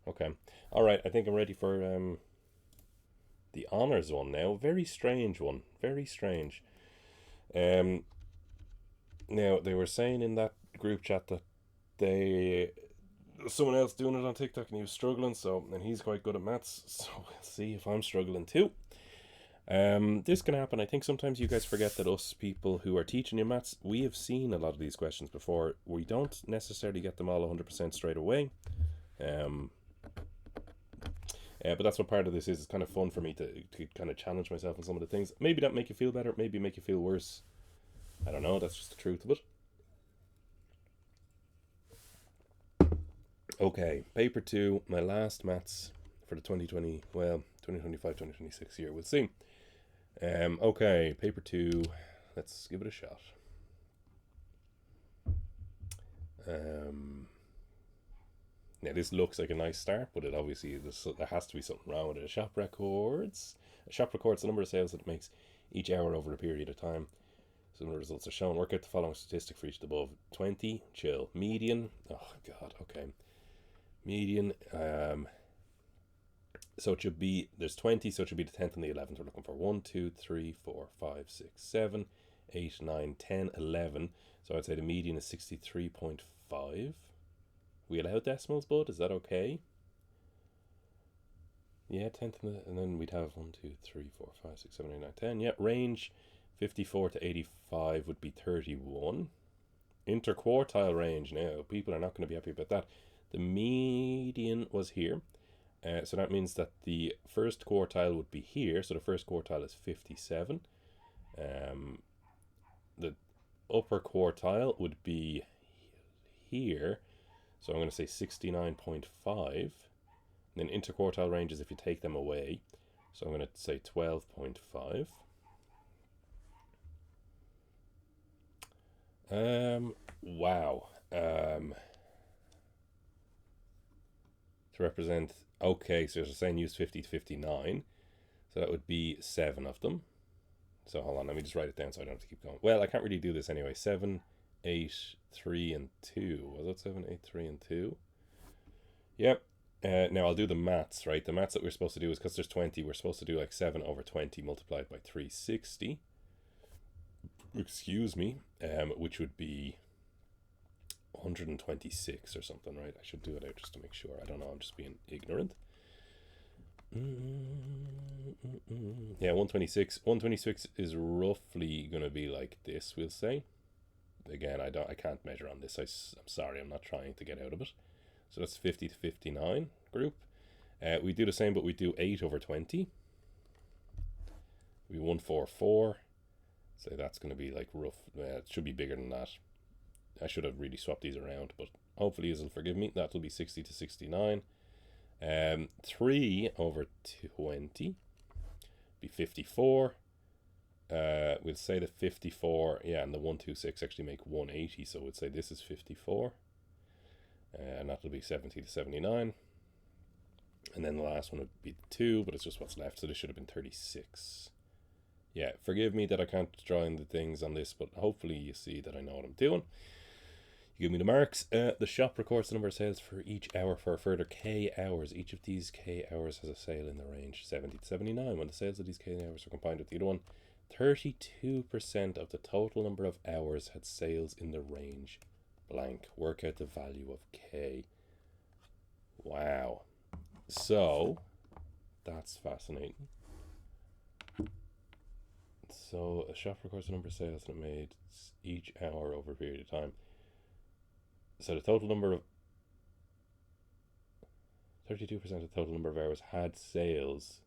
[SPEAKER 1] Okay. All right. I think I'm ready for the honors one now. Very strange one. Very strange. Now they were saying in that group chat that someone else doing it on TikTok and he was struggling. And he's quite good at maths. So we'll see if I'm struggling too. This can happen. I think sometimes you guys forget that us people who are teaching you maths, we have seen a lot of these questions before. We don't necessarily get them all 100% straight away. But that's what part of this is. It's kind of fun for me to kind of challenge myself on some of the things. Maybe that make you feel better. Maybe make you feel worse. I don't know. That's just the truth of it. Okay, paper 2, my last maths for the 2025-2026 year. We'll see. Okay, paper 2, let's give it a shot. Now this looks like a nice start, but it obviously there has to be something wrong with it. A shop records the number of sales that it makes each hour over a period of time. Some of the results are shown. Work out the following statistic for each of the above. 20, chill. Median, oh god, okay. Median, so it should be, there's 20, so it should be the 10th and the 11th we're looking for. 1, 2, 3, 4, 5, 6, 7, 8, 9, 10, 11. So I'd say the median is 63.5. We allow decimals, bud? Is that okay? Yeah, 10th and then we'd have 1, 2, 3, 4, 5, 6, 7, 8, 9, 10. Yeah, range 54 to 85 would be 31. Interquartile range now. People are not going to be happy about that. The median was here. So that means that the first quartile would be here. So the first quartile is 57. The upper quartile would be here. So I'm going to say 69.5. Then interquartile ranges if you take them away. So I'm going to say 12.5. Wow. To represent, okay, so you're saying use 50 to 59. So that would be 7 of them. So hold on, let me just write it down so I don't have to keep going. Well, I can't really do this anyway. 7, 8, 3, and 2. Was it 7, 8, 3, and 2? Yep. Now I'll do the maths, right? The maths that we're supposed to do is because there's 20, we're supposed to do like 7 over 20 multiplied by 360. Excuse me. Which would be 126 or something, right? I should do it out just to make sure. I don't know, I'm just being ignorant. Yeah, 126. 126 is roughly going to be like this, we'll say. Again, I can't measure on this. I'm sorry, I'm not trying to get out of it. So that's 50 to 59 group. We do the same, but we do 8 over 20. We 144. So that's going to be like rough. It should be bigger than that. I should have really swapped these around, but hopefully you'll forgive me. That'll be 60 to 69. 3 over 20 be 54. We'll say that 54, yeah, and the 126 actually make 180, so we'll say this is 54. And that'll be 70 to 79. And then the last one would be 2, but it's just what's left, so this should have been 36. Yeah, forgive me that I can't draw in the things on this, but hopefully you see that I know what I'm doing. You give me the marks. The shop records the number of sales for each hour for a further K hours. Each of these K hours has a sale in the range 70 to 79. When the sales of these K hours are combined with the other one, 32% of the total number of hours had sales in the range blank. Work out the value of K. Wow. So, that's fascinating. So, a shop records the number of sales that it made each hour over a period of time. So the total number of 32% of the total number of hours had sales.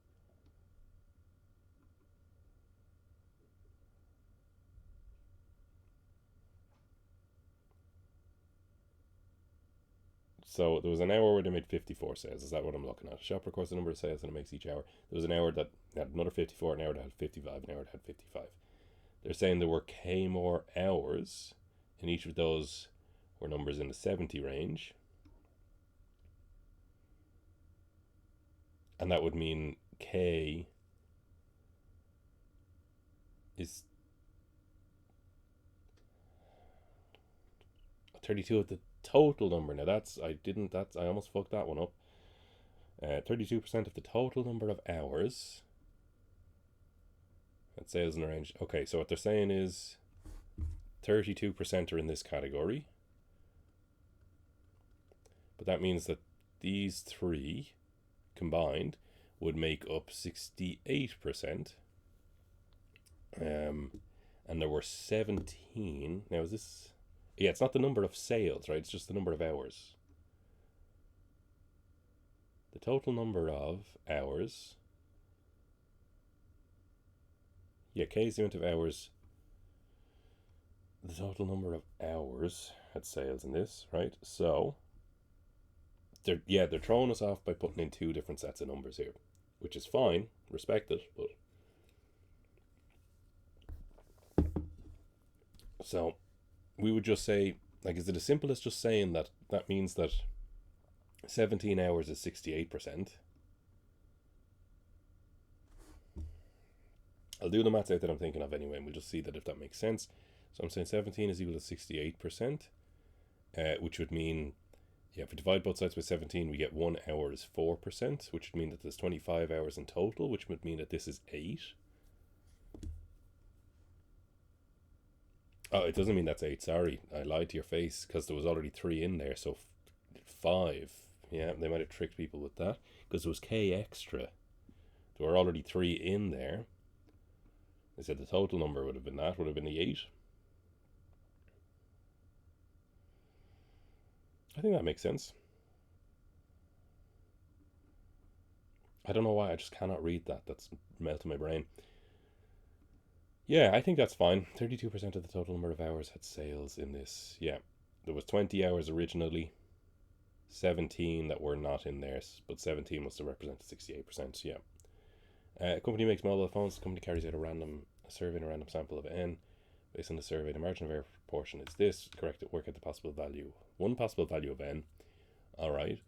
[SPEAKER 1] So there was an hour where they made 54 sales. Is that what I'm looking at? Shop records the number of sales that it makes each hour. There was an hour that had another 54, an hour that had 55, an hour that had 55. They're saying there were K more hours, and each of those were numbers in the 70 range. And that would mean K is 32 of the total number. Now I almost fucked that one up. 32% of the total number of hours that sales in the range. Okay, so what they're saying is 32% are in this category. But that means that these three combined would make up 68%. And there were 17. Now, is this... Yeah, it's not the number of sales, right? It's just the number of hours. The total number of hours... Yeah, K is the amount of hours. The total number of hours had sales in this, right? So they're throwing us off by putting in two different sets of numbers here, which is fine, respect it, but so we would just say, like, is it as simple as just saying that that means that 17 hours is 68%? I'll do the maths out that I'm thinking of anyway, and we'll just see that if that makes sense. So I'm saying 17 is equal to 68%, which would mean, yeah, if we divide both sides by 17, we get 1 hour is 4%, which would mean that there's 25 hours in total, which would mean that this is 8. Oh, it doesn't mean that's 8, sorry. I lied to your face, because there was already 3 in there, so 5. Yeah, they might have tricked people with that, because there was K extra. There were already 3 in there. They said the total number would have been that, would have been the 8. I think that makes sense. I don't know why, I just cannot read that. That's melting my brain. Yeah, I think that's fine. 32% of the total number of hours had sales in this. Yeah, there was 20 hours originally, 17 that were not in there, but 17 must have represented 68%. Yeah. A company makes mobile phones. The company carries out a survey in a random sample of n. Based on the survey, the margin of error proportion is this. Correct it. Work out the possible value. One possible value of n. All right.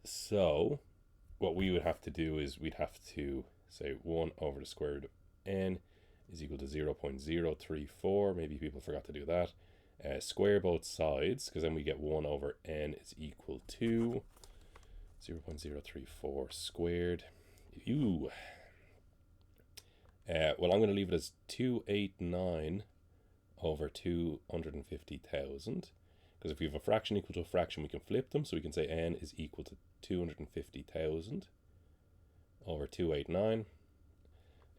[SPEAKER 1] So what we would have to do is we'd have to say 1 over the square root of n is equal to 0.034. Maybe people forgot to do that. Square both sides, because then we get 1 over n is equal to 0.034 squared. Ew. Well, I'm going to leave it as 289 over 250,000. Because if we have a fraction equal to a fraction, we can flip them. So we can say n is equal to 250,000 over 289.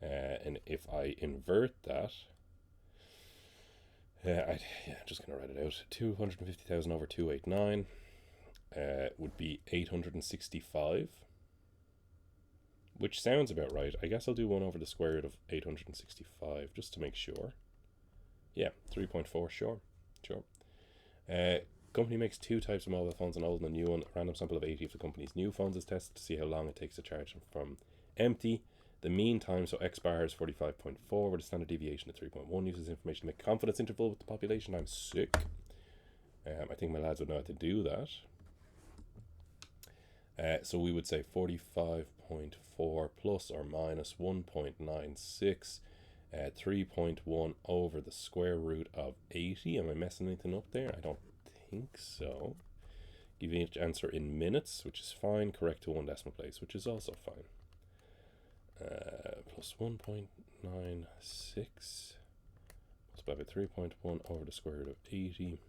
[SPEAKER 1] And if I invert that, I'm just going to write it out. 250,000 over 289 would be 865. Which sounds about right. I guess I'll do 1 over the square root of 865 just to make sure. Yeah, 3.4, sure. Company makes 2 types of mobile phones, an old and a new one. A random sample of 80 of the company's new phones is tested to see how long it takes to charge them from empty. The mean time, so X bar is 45.4, with a standard deviation of 3.1. Uses information to make confidence interval with the population. I'm sick. I think my lads would know how to do that. So we would say 45.4 plus or minus 1.96, 3.1 over the square root of 80. Am I messing anything up there? I don't think so. Give you each answer in minutes, which is fine. Correct to 1 decimal place, which is also fine. Plus 1.96 multiplied by 3.1 over the square root of 80.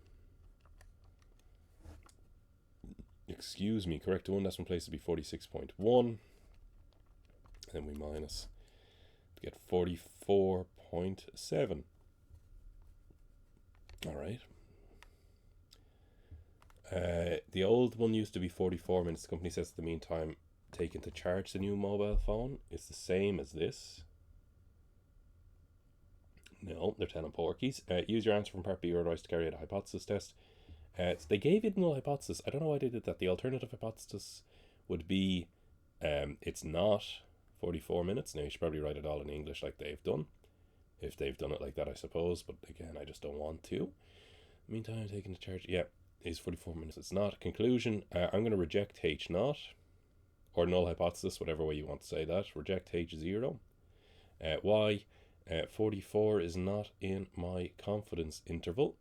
[SPEAKER 1] Excuse me, correct to 1 decimal place would be 46.1. Then we minus to get 44.7. Alright. The old one used to be 44 minutes. The company says the mean time taken to charge the new mobile phone is the same as this. No, they're telling porkies. Use your answer from part B or otherwise to carry out a hypothesis test. So they gave you no hypothesis. I don't know why they did that. The alternative hypothesis would be it's not 44 minutes. Now you should probably write it all in English like they've done. If they've done it like that, I suppose. But again, I just don't want to. Meantime, taking the charge. Yeah, is 44 minutes. It's not. Conclusion, I'm going to reject H naught. Or null hypothesis, whatever way you want to say that. Reject H0. Why? 44 is not in my confidence interval.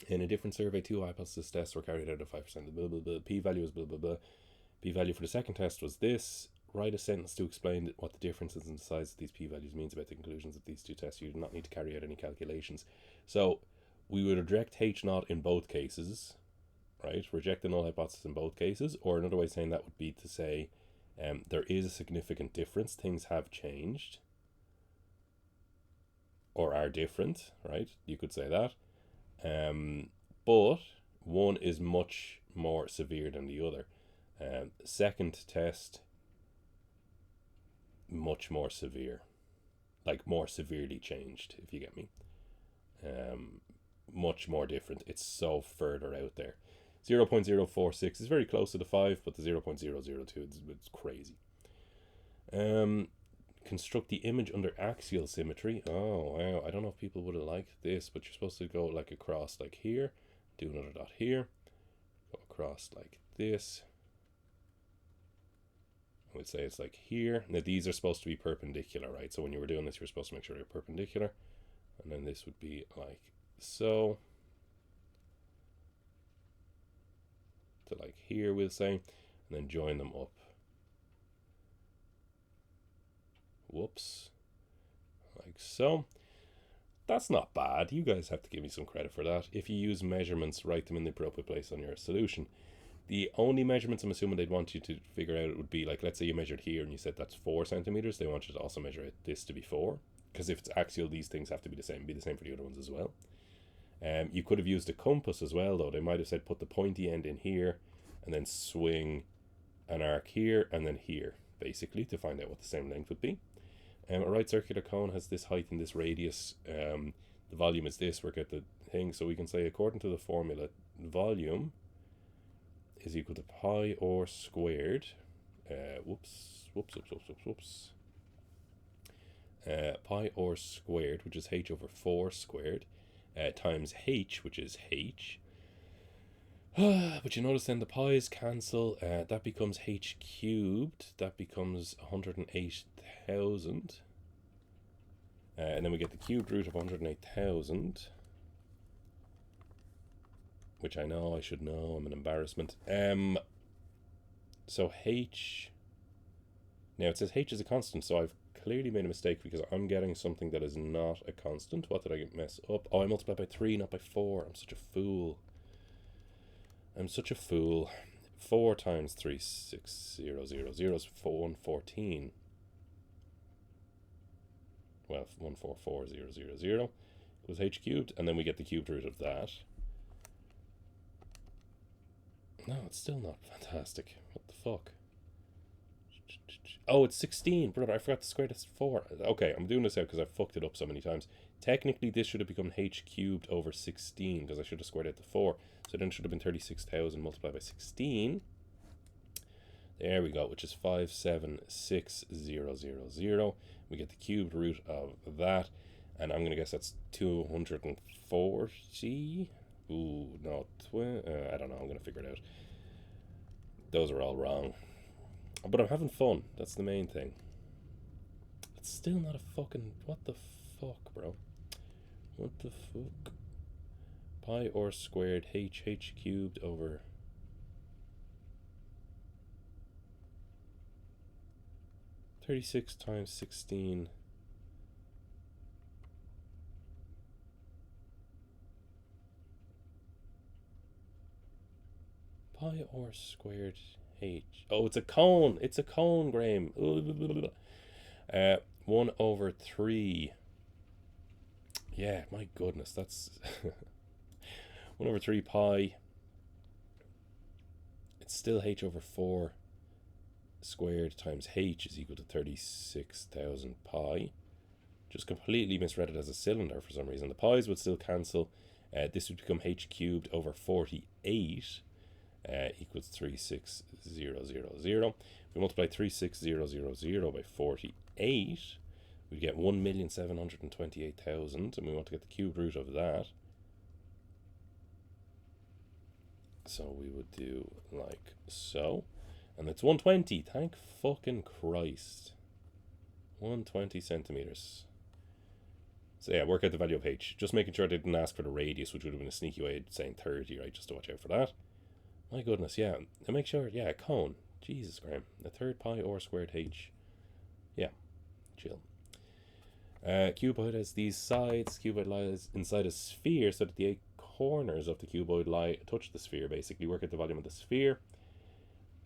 [SPEAKER 1] In a different survey, 2 hypothesis tests were carried out at 5%. Blah, blah, blah. P-value is blah, blah, blah. P-value for the second test was this. Write a sentence to explain what the differences in the size of these p-values means about the conclusions of these 2 tests. You do not need to carry out any calculations. So we would reject H0 in both cases. Right, reject the null hypothesis in both cases, or another way of saying that would be to say there is a significant difference. Things have changed or are different, right? You could say that. But one is much more severe than the other. Second test, much more severe. Like more severely changed, if you get me. much more different. It's so further out there. 0.046 is very close to the 5, but the 0.002 it's crazy. Construct the image under axial symmetry. Oh wow, I don't know if people would have liked this, but you're supposed to go like across like here, do another dot here, go across like this. I would say it's like here. Now these are supposed to be perpendicular, right? So when you were doing this, you were supposed to make sure they're perpendicular. And then this would be like so. To like here, we'll say. And then join them up. Whoops. Like so. That's not bad. You guys have to give me some credit for that. If you use measurements, write them in the appropriate place on your solution. The only measurements I'm assuming they'd want you to figure out would be like, let's say you measured here and you said that's 4 centimeters. They want you to also measure this to be 4. Because if it's axial, these things have to be the same. Be the same for the other ones as well. You could have used a compass as well, though. They might have said put the pointy end in here and then swing an arc here and then here, basically, to find out what the same length would be. A right circular cone has this height and this radius. The volume is this. Work out the thing. So we can say, according to the formula, volume is equal to pi r squared. Whoops. Pi r squared, which is h over 4 squared, times h, which is h. But you notice then the pi's cancel. That becomes h cubed. That becomes 108,000. And then we get the cubed root of 108,000. Which I know, I should know, I'm an embarrassment. So h... Now it says h is a constant, so I've clearly made a mistake because I'm getting something that is not a constant. What did I mess up? Oh, I multiplied by 3, not by 4. I'm such a fool. 4 times 36000 is 114. Well, 144000 was h cubed, and then we get the cubed root of that. No, it's still not fantastic. What the fuck? Oh, it's 16. Brother, I forgot to square this 4. Okay, I'm doing this out because I fucked it up so many times. Technically, this should have become h cubed over 16 because I should have squared out the 4. So then it should have been 36,000 multiplied by 16. There we go, which is 576,000. We get the cubed root of that. And I'm going to guess that's 240. Ooh, no, I don't know. I'm going to figure it out. Those are all wrong. But I'm having fun. That's the main thing. It's still not a fucking... What the fuck, bro? What the fuck? Pi r squared h cubed over... (36 times 16... Pi r squared h. Oh, it's a cone. It's a cone, Graham. 1 over 3. Yeah, my goodness, that's 1 over 3 pi. It's still h over 4 squared times h is equal to 36,000 pi. Just completely misread it as a cylinder for some reason. The pi's would still cancel. This would become h cubed over 48. Equals 36000. We multiply 36000 by 48. We get 1,728,000, and we want to get the cube root of that. So we would do like so, and it's 120. Thank fucking Christ. 120 centimeters. So yeah, work out the value of h. Just making sure I didn't ask for the radius, which would have been a sneaky way of saying 30, right? Just to watch out for that. My goodness, yeah. And make sure, yeah, a cone. Jesus, Graham. A third pi r squared h. Yeah, chill. Cuboid has these sides. Cuboid lies inside a sphere so that the 8 corners of the cuboid touch the sphere, basically. Work out the volume of the sphere.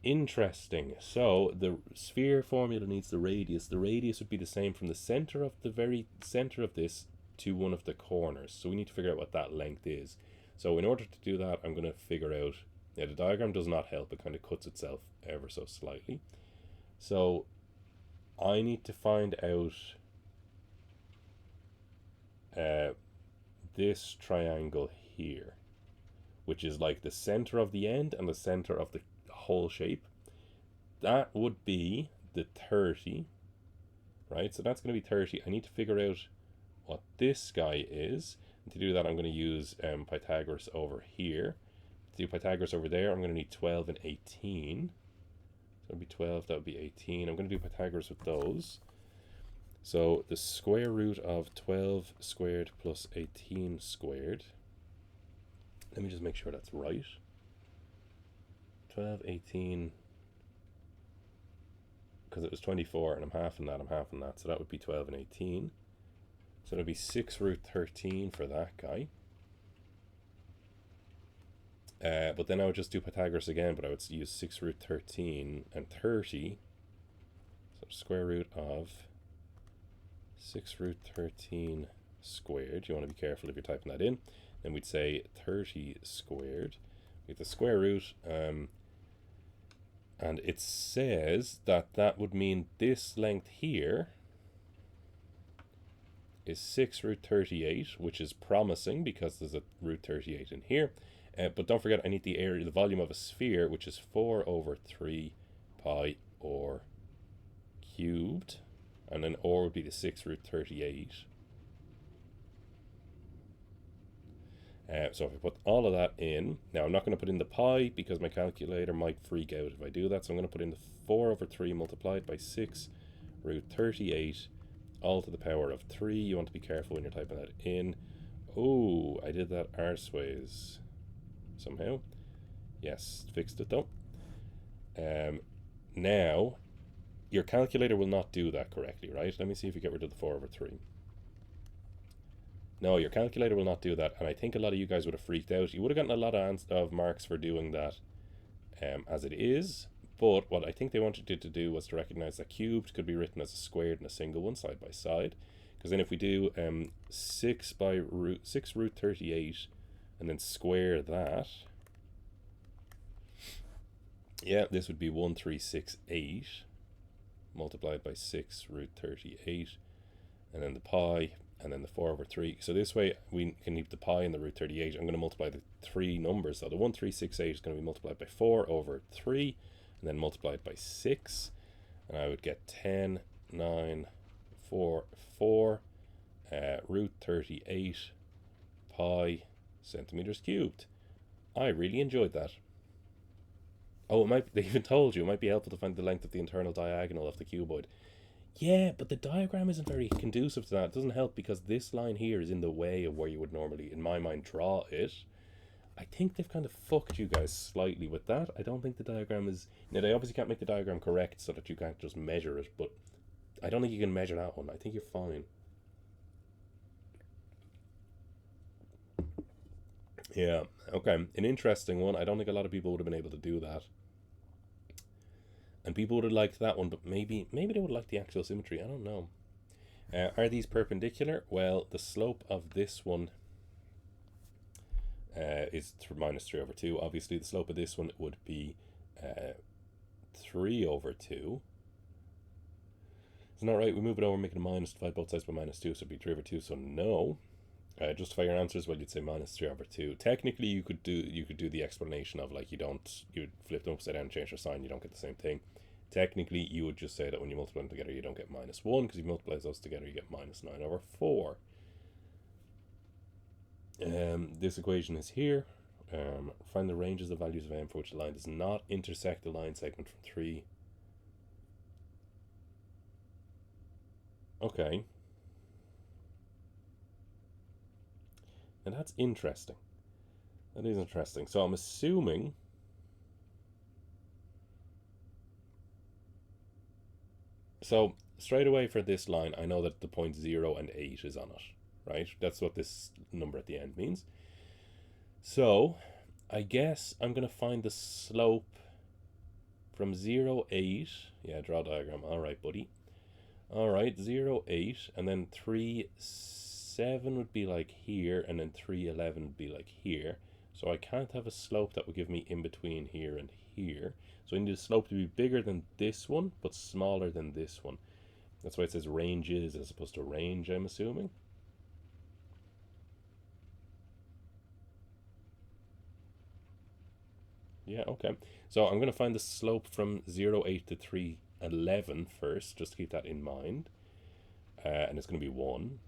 [SPEAKER 1] Interesting. So, the sphere formula needs the radius. The radius would be the same from the center of the very center of this to one of the corners. So, we need to figure out what that length is. So, in order to do that, I'm going to figure out... Yeah, the diagram does not help. It kind of cuts itself ever so slightly. So I need to find out this triangle here, which is like the center of the end and the center of the whole shape. That would be the 30, right? So that's going to be 30. I need to figure out what this guy is. And to do that, I'm going to use Pythagoras over here. To do Pythagoras over there, I'm going to need 12 and 18. So that would be 12, that would be 18. I'm going to do Pythagoras with those. So the square root of 12 squared plus 18 squared. Let me just make sure that's right. 12, 18, because it was 24, and I'm halving that, so that would be 12 and 18. So it'll be 6 root 13 for that guy. But then I would just do Pythagoras again, but I would use 6 root 13 and 30. So square root of 6 root 13 squared. You want to be careful if you're typing that in. Then we'd say 30 squared. We get the square root, and it says that that would mean this length here is 6 root 38, which is promising because there's a root 38 in here. But don't forget, I need the area, the volume of a sphere, which is 4 over 3 pi or cubed. And then or would be the 6 root 38. So if I put all of that in, now I'm not going to put in the pi because my calculator might freak out if I do that. So I'm going to put in the 4 over 3 multiplied by 6 root 38 all to the power of 3. You want to be careful when you're typing that in. Oh, I did that arseways somehow. Yes, fixed it though. Now, your calculator will not do that correctly, right? Let me see if you get rid of the 4 over 3. No, your calculator will not do that, and I think a lot of you guys would have freaked out. You would have gotten a lot of marks for doing that as it is, but what I think they wanted you to do was to recognize that cubed could be written as a squared and a single one side by side, because then if we do 6 root 38 and then square that, yeah, this would be 1368 multiplied by 6 root 38, and then the pi, and then the 4 over 3. So this way we can keep the pi and the root 38. I'm going to multiply the three numbers. So the 1368 is going to be multiplied by 4 over 3, and then multiplied by 6. And I would get 10, 9, 4, 4, root 38 pi centimeters cubed. I really enjoyed that. Oh, they even told you it might be helpful to find the length of the internal diagonal of the cuboid. Yeah, but the diagram isn't very conducive to that. It doesn't help because this line here is in the way of where you would normally, in my mind, draw it. I think they've kind of fucked you guys slightly with that. I don't think the diagram is... Now, they obviously can't make the diagram correct so that you can't just measure it, but I don't think you can measure that one. I think you're fine. Yeah, okay. An interesting one. I don't think a lot of people would have been able to do that. And people would have liked that one, but maybe they would like the actual symmetry. I don't know. Are these perpendicular? Well, the slope of this one is minus 3 over 2. Obviously, the slope of this one would be 3 over 2. Isn't that right? We move it over, make it a minus, divide both sides by minus 2, so it'd be 3 over 2, so no. Justify your answers. Well, you'd say minus 3 over 2. Technically, you could do the explanation of like you would flip them upside down and change their sign. You don't get the same thing. Technically, you would just say that when you multiply them together, you don't get minus 1 because you multiply those together, you get minus 9 over 4. This equation is here. Find the ranges of values of m for which the line does not intersect the line segment from 3. Okay. And that's interesting. That is interesting. So I'm assuming... So straight away for this line, I know that the point 0 and 8 is on it, right? That's what this number at the end means. So I guess I'm going to find the slope from 0, 8. Yeah, draw a diagram. All right, buddy. All right, 0, 8, and then 3, 7 would be like here, and then 3, 11 would be like here. So I can't have a slope that would give me in between here and here. So I need the slope to be bigger than this one, but smaller than this one. That's why it says ranges as opposed to range, I'm assuming. Yeah, okay. So I'm going to find the slope from 0, 8 to 3, 11 first, just to keep that in mind. And it's going to be 1.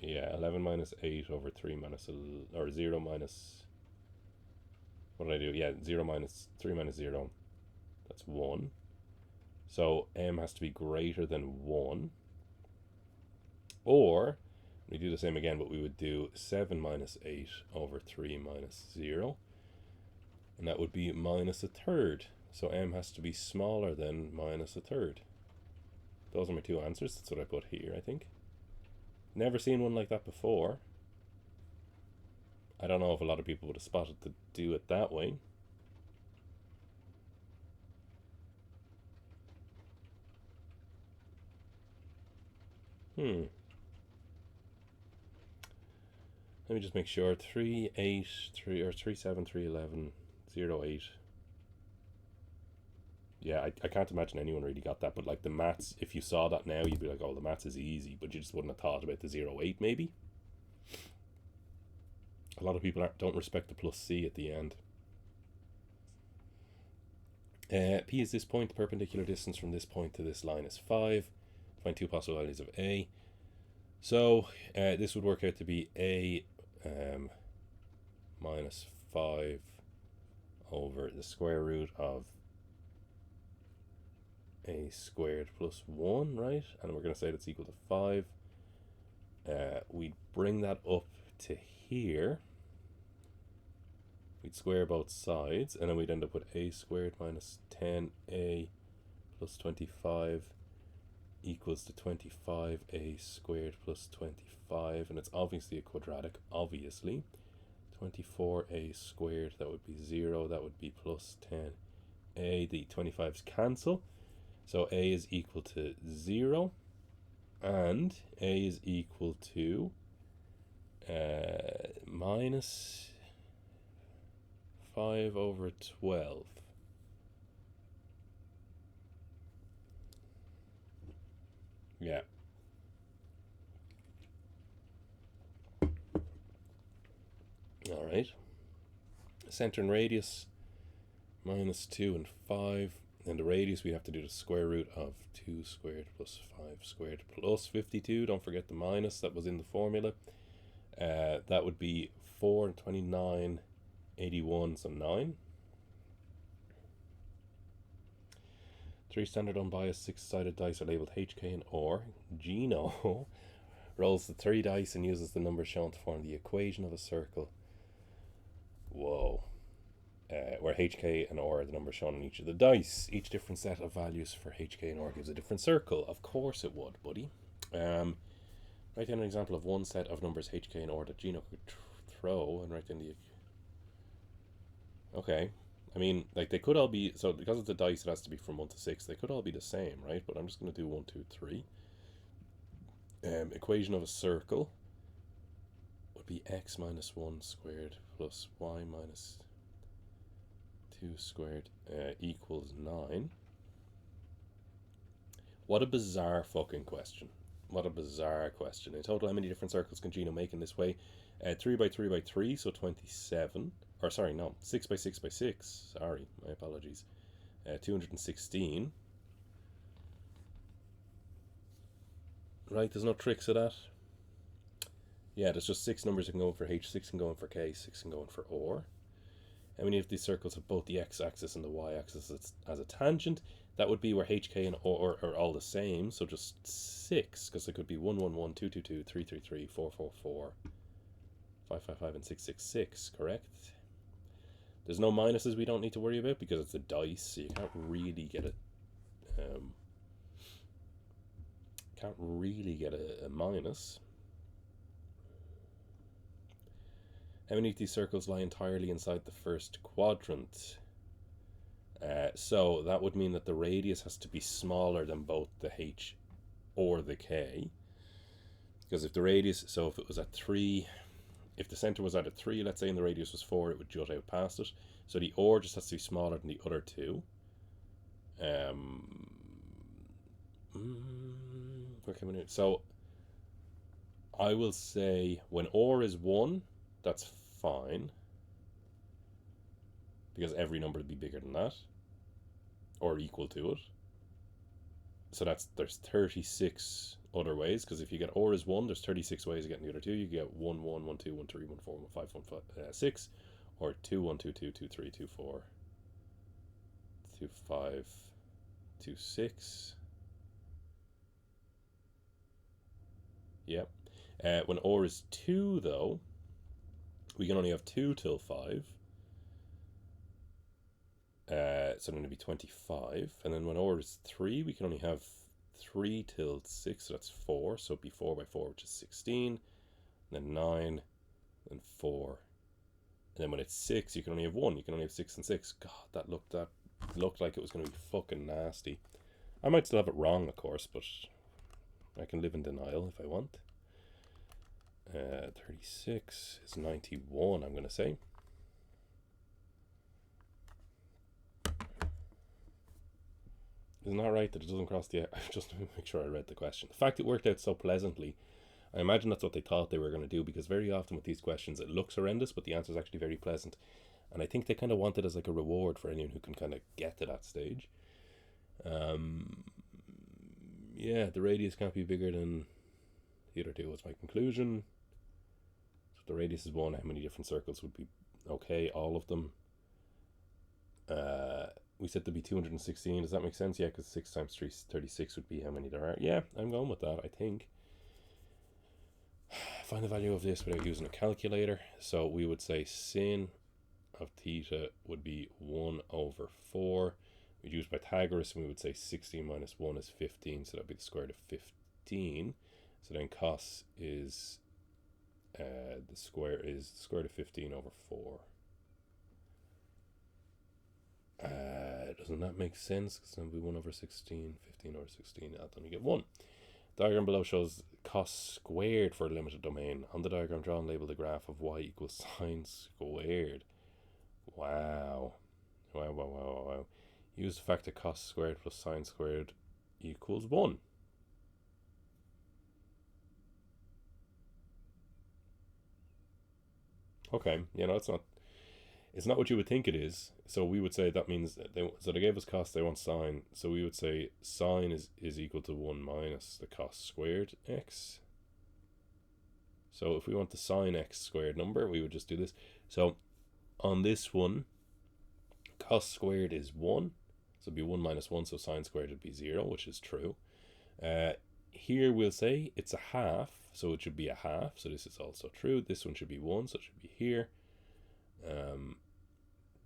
[SPEAKER 1] Yeah, 11 minus 8 over 3 minus, or 0 minus, what did I do? Yeah, 0 minus 3 minus 0, that's 1. So m has to be greater than 1. Or, we do the same again, but we would do 7 minus 8 over 3 minus 0. And that would be minus a third. So m has to be smaller than minus a third. Those are my two answers. That's what I put here, I think. Never seen one like that before. I don't know if a lot of people would have spotted to do it that way. Let me just make sure. 3, 8, 3, or 3, 7, 3, 11, 0, 8. Yeah, I can't imagine anyone really got that, but like the maths, if you saw that now, you'd be like, oh, the maths is easy, but you just wouldn't have thought about the 0, 8 maybe. A lot of people don't respect the plus c at the end. P is this point. The perpendicular distance from this point to this line is 5. Find two possible values of a. So this would work out to be a minus 5 over the square root of a squared plus 1, right? And we're going to say that's equal to 5. We'd bring that up to here. We'd square both sides, and then we'd end up with a squared minus 10a plus 25 equals to 25a squared plus 25, and it's obviously a quadratic, obviously. 24a squared, that would be 0, that would be plus 10a. The 25's cancel, so a is equal to 0, and a is equal to minus 5 over 12. Yeah. All right. Center and radius, minus 2 and 5. And the radius, we have to do the square root of 2 squared plus 5 squared plus 52. Don't forget the minus that was in the formula. That would be 4 and 29, 81, so 9. 3 standard unbiased 6-sided dice are labeled HK and OR. Gino rolls the 3 dice and uses the numbers shown to form the equation of a circle. Whoa. Where HK and OR are the numbers shown on each of the dice. Each different set of values for HK and OR gives a different circle. Of course it would, buddy. Write down an example of one set of numbers HK and OR that Gino could throw, and write down the... Okay. I mean, like, they could all be... So, because it's a dice, it has to be from 1 to 6. They could all be the same, right? But I'm just going to do 1, 2, 3. Equation of a circle would be x minus 1 squared plus y minus 2 squared equals 9. What a bizarre fucking question. What a bizarre question. In total, how many different circles can Gino make in this way? 3 by 3 by 3, so 27. Or sorry, no, 6 by 6 by 6. Sorry, my apologies. 216. Right, there's no tricks of that. Yeah, there's just 6 numbers that can go in for H, 6 can go in for K, 6 can go in for OR. And we need if these circles have both the x-axis and the y-axis as a tangent. That would be where HK and OR are all the same, so just 6, because it could be 1, 1, 1, 2, 2, 2, 3, 3, 3, 4, 4, 4, 5, 5, 5, and 6, 6, 6, correct? There's no minuses we don't need to worry about because it's a dice, so you can't really get a minus. How many of these circles lie entirely inside the first quadrant? So that would mean that the radius has to be smaller than both the H or the K. Because if the radius, so if it was at 3, if the center was at a 3, let's say, and the radius was 4, it would jut out past it. So the OR just has to be smaller than the other two. So I will say when OR is 1, that's fine. because every number would be bigger than that or equal to it. So there's 36 other ways, because if you get or is 1, there's 36 ways of getting the other two. You get 1 1 1 2 1 3 1 4 1 5 1 5 6, or 2 1 2 2 2 3 2 4 2 5 2 6. Yep. When or is 2, though, we can only have 2 till 5. So then it'd be 25. And then when or is 3, we can only have 3 till 6, so that's 4. So it'd be 4 by 4, which is 16. Then 9, then 4. And then when it's 6, you can only have 1. You can only have 6 and 6. God, that looked like it was going to be fucking nasty. I might still have it wrong, of course, but I can live in denial if I want. 36 is 91, I'm going to say. Isn't that right that it doesn't cross the... Just to make sure I read the question. The fact it worked out so pleasantly, I imagine that's what they thought they were going to do, because very often with these questions it looks horrendous, but the answer is actually very pleasant. And I think they kind of want it as like a reward for anyone who can kind of get to that stage. Yeah, the radius can't be bigger than the other two was my conclusion. So if the radius is 1, how many different circles would be okay? All of them. We said there'd be 216. Does that make sense? Yeah, because 6 times 3 is 36 would be how many there are. Yeah, I'm going with that, I think. Find the value of this without using a calculator. So we would say sin of theta would be 1 over 4. We'd use Pythagoras, and we would say 16 minus 1 is 15, so that would be the square root of 15. So then cos is the square root of 15 over 4. Doesn't that make sense? Because then it would be 1 over 16, 15 over 16, add them, you get 1. Diagram below shows cos squared for a limited domain. On the diagram drawn, label the graph of y equals sine squared. Wow. Wow. Use the fact that cos squared plus sine squared equals 1. Okay, it's not what you would think it is. So we would say that means they gave us cos, they want sine. So we would say sine is equal to 1 minus the cos squared x. So if we want the sine x squared number, we would just do this. So on this one, cos squared is 1. So it'd be 1 minus 1, so sine squared would be 0, which is true. Here we'll say it's a half, so it should be a half. So this is also true. This one should be 1, so it should be here.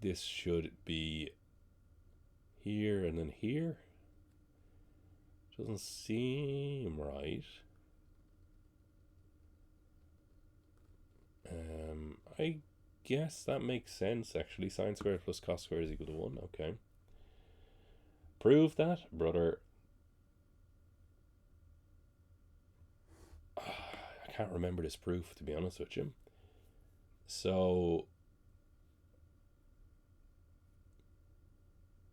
[SPEAKER 1] This should be here and then here. Doesn't seem right. I guess that makes sense, actually. Sine squared plus cos squared is equal to 1. Okay. Prove that, brother. I can't remember this proof, to be honest with you. So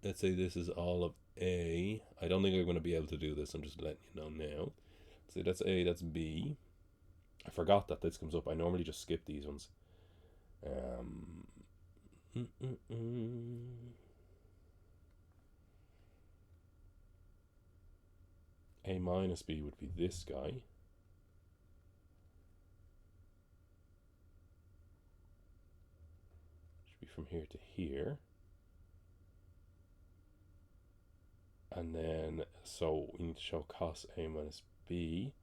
[SPEAKER 1] let's say this is all of A. I don't think I'm going to be able to do this. I'm just letting you know now. So that's A, that's B. I forgot that this comes up. I normally just skip these ones. A minus B would be this guy. Should be from here to here. And then, so we need to show cos A minus B.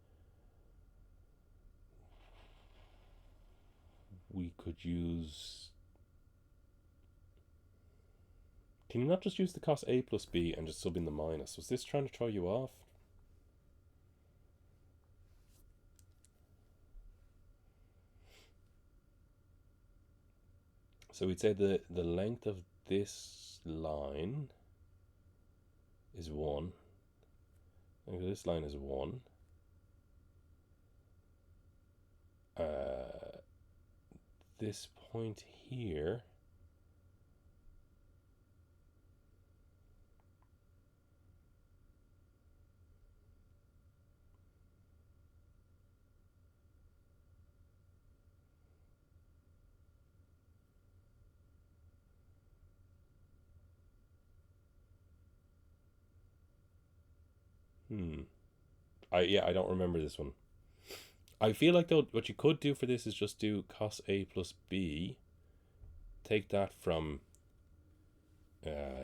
[SPEAKER 1] We could use... Can you not just use the cos A plus B and just sub in the minus? Was this trying to throw you off? So we'd say the length of this line is 1. And this line is 1. This point here I don't remember this one. I feel like though what you could do for this is just do cos A plus B. Take that from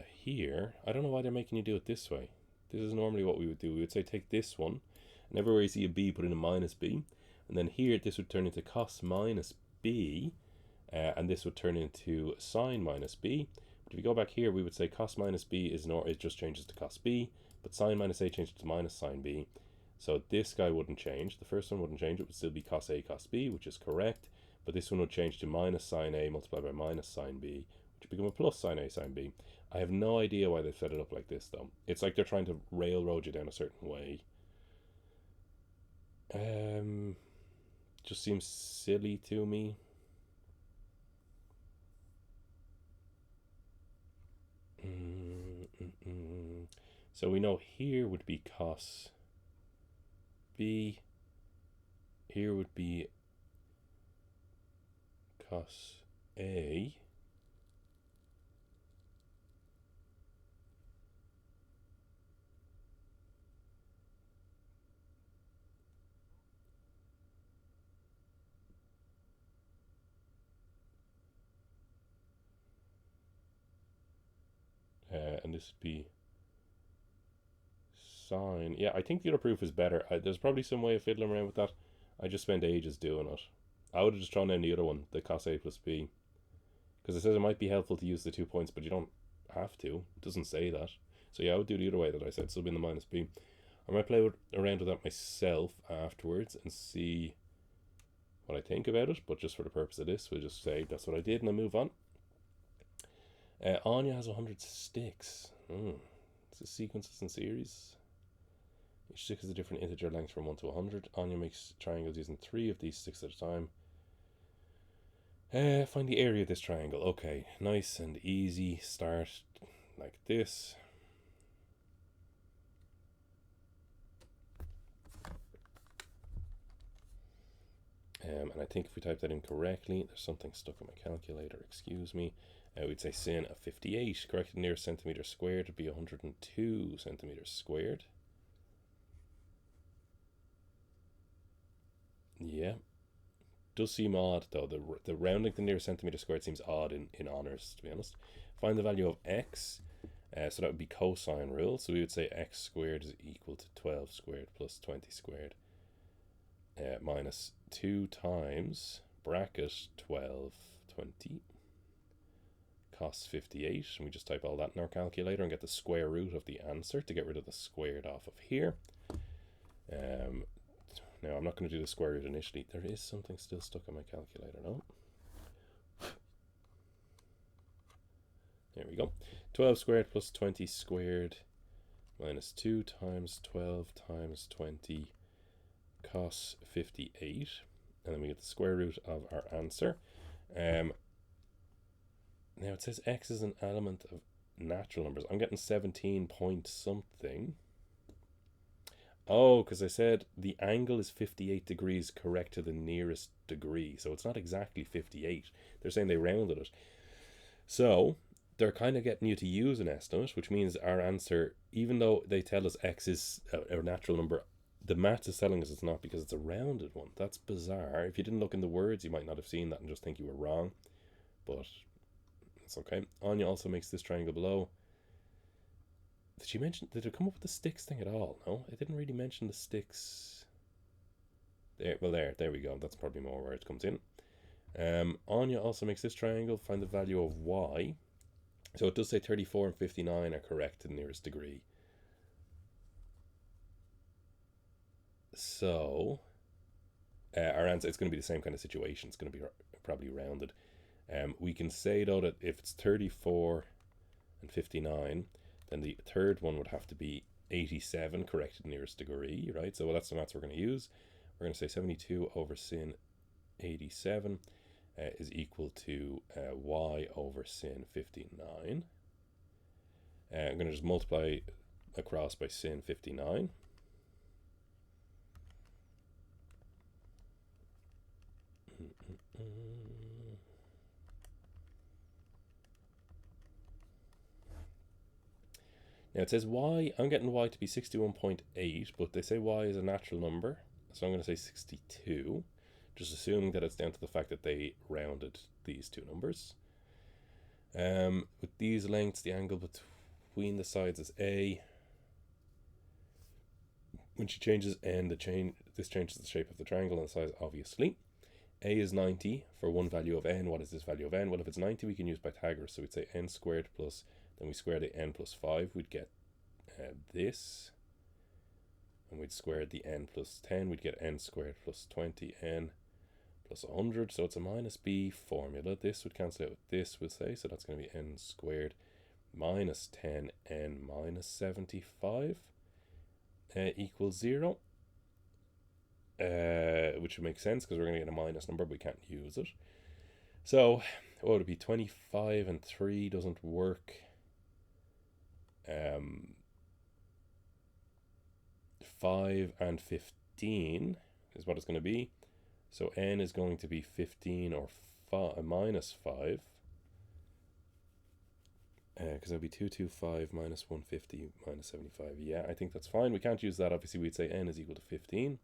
[SPEAKER 1] here. I don't know why they're making you do it this way. This is normally what we would do. We would say take this one, and everywhere you see a B, put in a minus B. And then here, this would turn into cos minus B, and this would turn into sine minus B. But if you go back here, we would say cos minus B it just changes to cos B, but sine minus A changes to minus sine B. So this guy wouldn't change. The first one wouldn't change. It would still be cos A cos B, which is correct. But this one would change to minus sine A multiplied by minus sine B, which would become a plus sine A sine B. I have no idea why they've set it up like this, though. It's like they're trying to railroad you down a certain way. Just seems silly to me. So we know here would be cos B. Here would be cos A. And this would be sine. Yeah, I think the other proof is better. There's probably some way of fiddling around with that. I just spent ages doing it. I would have just thrown in the other one, the cos A plus B. Because it says it might be helpful to use the 2 points, but you don't have to. It doesn't say that. So yeah, I would do the other way that I said, so it'll be in the minus B. I might play around with that myself afterwards and see what I think about it, but just for the purpose of this, we'll just say that's what I did and I'll move on. Anya has 100 sticks. It's a sequences and series. Each stick is a different integer length from 1 to 100. Anya makes triangles using 3 of these sticks at a time. Find the area of this triangle. Okay, nice and easy. Start like this. And I think if we type that in correctly, there's something stuck in my calculator, excuse me. We'd say sin of 58. Corrected nearest centimetre squared would be 102 centimetres squared. Yeah. Does seem odd though. The rounding to nearest centimetre squared seems odd in honours, to be honest. Find the value of x. So that would be cosine rule. So we would say x squared is equal to 12 squared plus 20 squared. Minus 2 times bracket 12, 20 cos 58, and we just type all that in our calculator and get the square root of the answer to get rid of the squared off of here. Now I'm not going to do the square root initially. There is something still stuck in my calculator, no? There we go. 12 squared plus 20 squared minus 2 times 12 times 20 cos 58, and then we get the square root of our answer. Now it says x is an element of natural numbers. I'm getting 17 point something. Oh, because I said the angle is 58 degrees correct to the nearest degree, so it's not exactly 58. They're saying they rounded it. So they're kind of getting you to use an estimate, which means our answer, even though they tell us x is a natural number, the maths is telling us it's not because it's a rounded one. That's bizarre. If you didn't look in the words, you might not have seen that and just think you were wrong. But it's okay. Anya also makes this triangle below. Did it come up with the sticks thing at all? No, it didn't really mention the sticks. There we go. That's probably more where it comes in. Anya also makes this triangle. Find the value of y. So it does say 34 and 59 are correct to the nearest degree. So our answer, it's going to be the same kind of situation. It's going to be probably rounded. We can say though that if it's 34 and 59, then the third one would have to be 87 corrected nearest degree, right? So that's the maths we're going to use. We're going to say 72 over sin 87 is equal to y over sin 59. I'm going to just multiply across by sin 59. Now it says y, I'm getting y to be 61.8, but they say y is a natural number, so I'm going to say 62, just assuming that it's down to the fact that they rounded these two numbers. With these lengths, the angle between the sides is a. When she changes n, this changes the shape of the triangle and the size, obviously. A is 90 for one value of n. What is this value of n? Well, if it's 90, we can use Pythagoras. So we'd say n squared plus, then we square the n plus 5. We'd get this. And we'd square the n plus 10. We'd get n squared plus 20n plus 100. So it's a minus b formula. This would cancel out with this, we'll say. So that's going to be n squared minus 10n minus 75 equals 0. Which would make sense because we're going to get a minus number, but we can't use it. So, what would it be? 25 and 3 doesn't work. 5 and 15 is what it's going to be. So n is going to be 15 or minus 5. Because that would be 225 minus 150 minus 75. Yeah, I think that's fine. We can't use that. Obviously, we'd say n is equal to 15.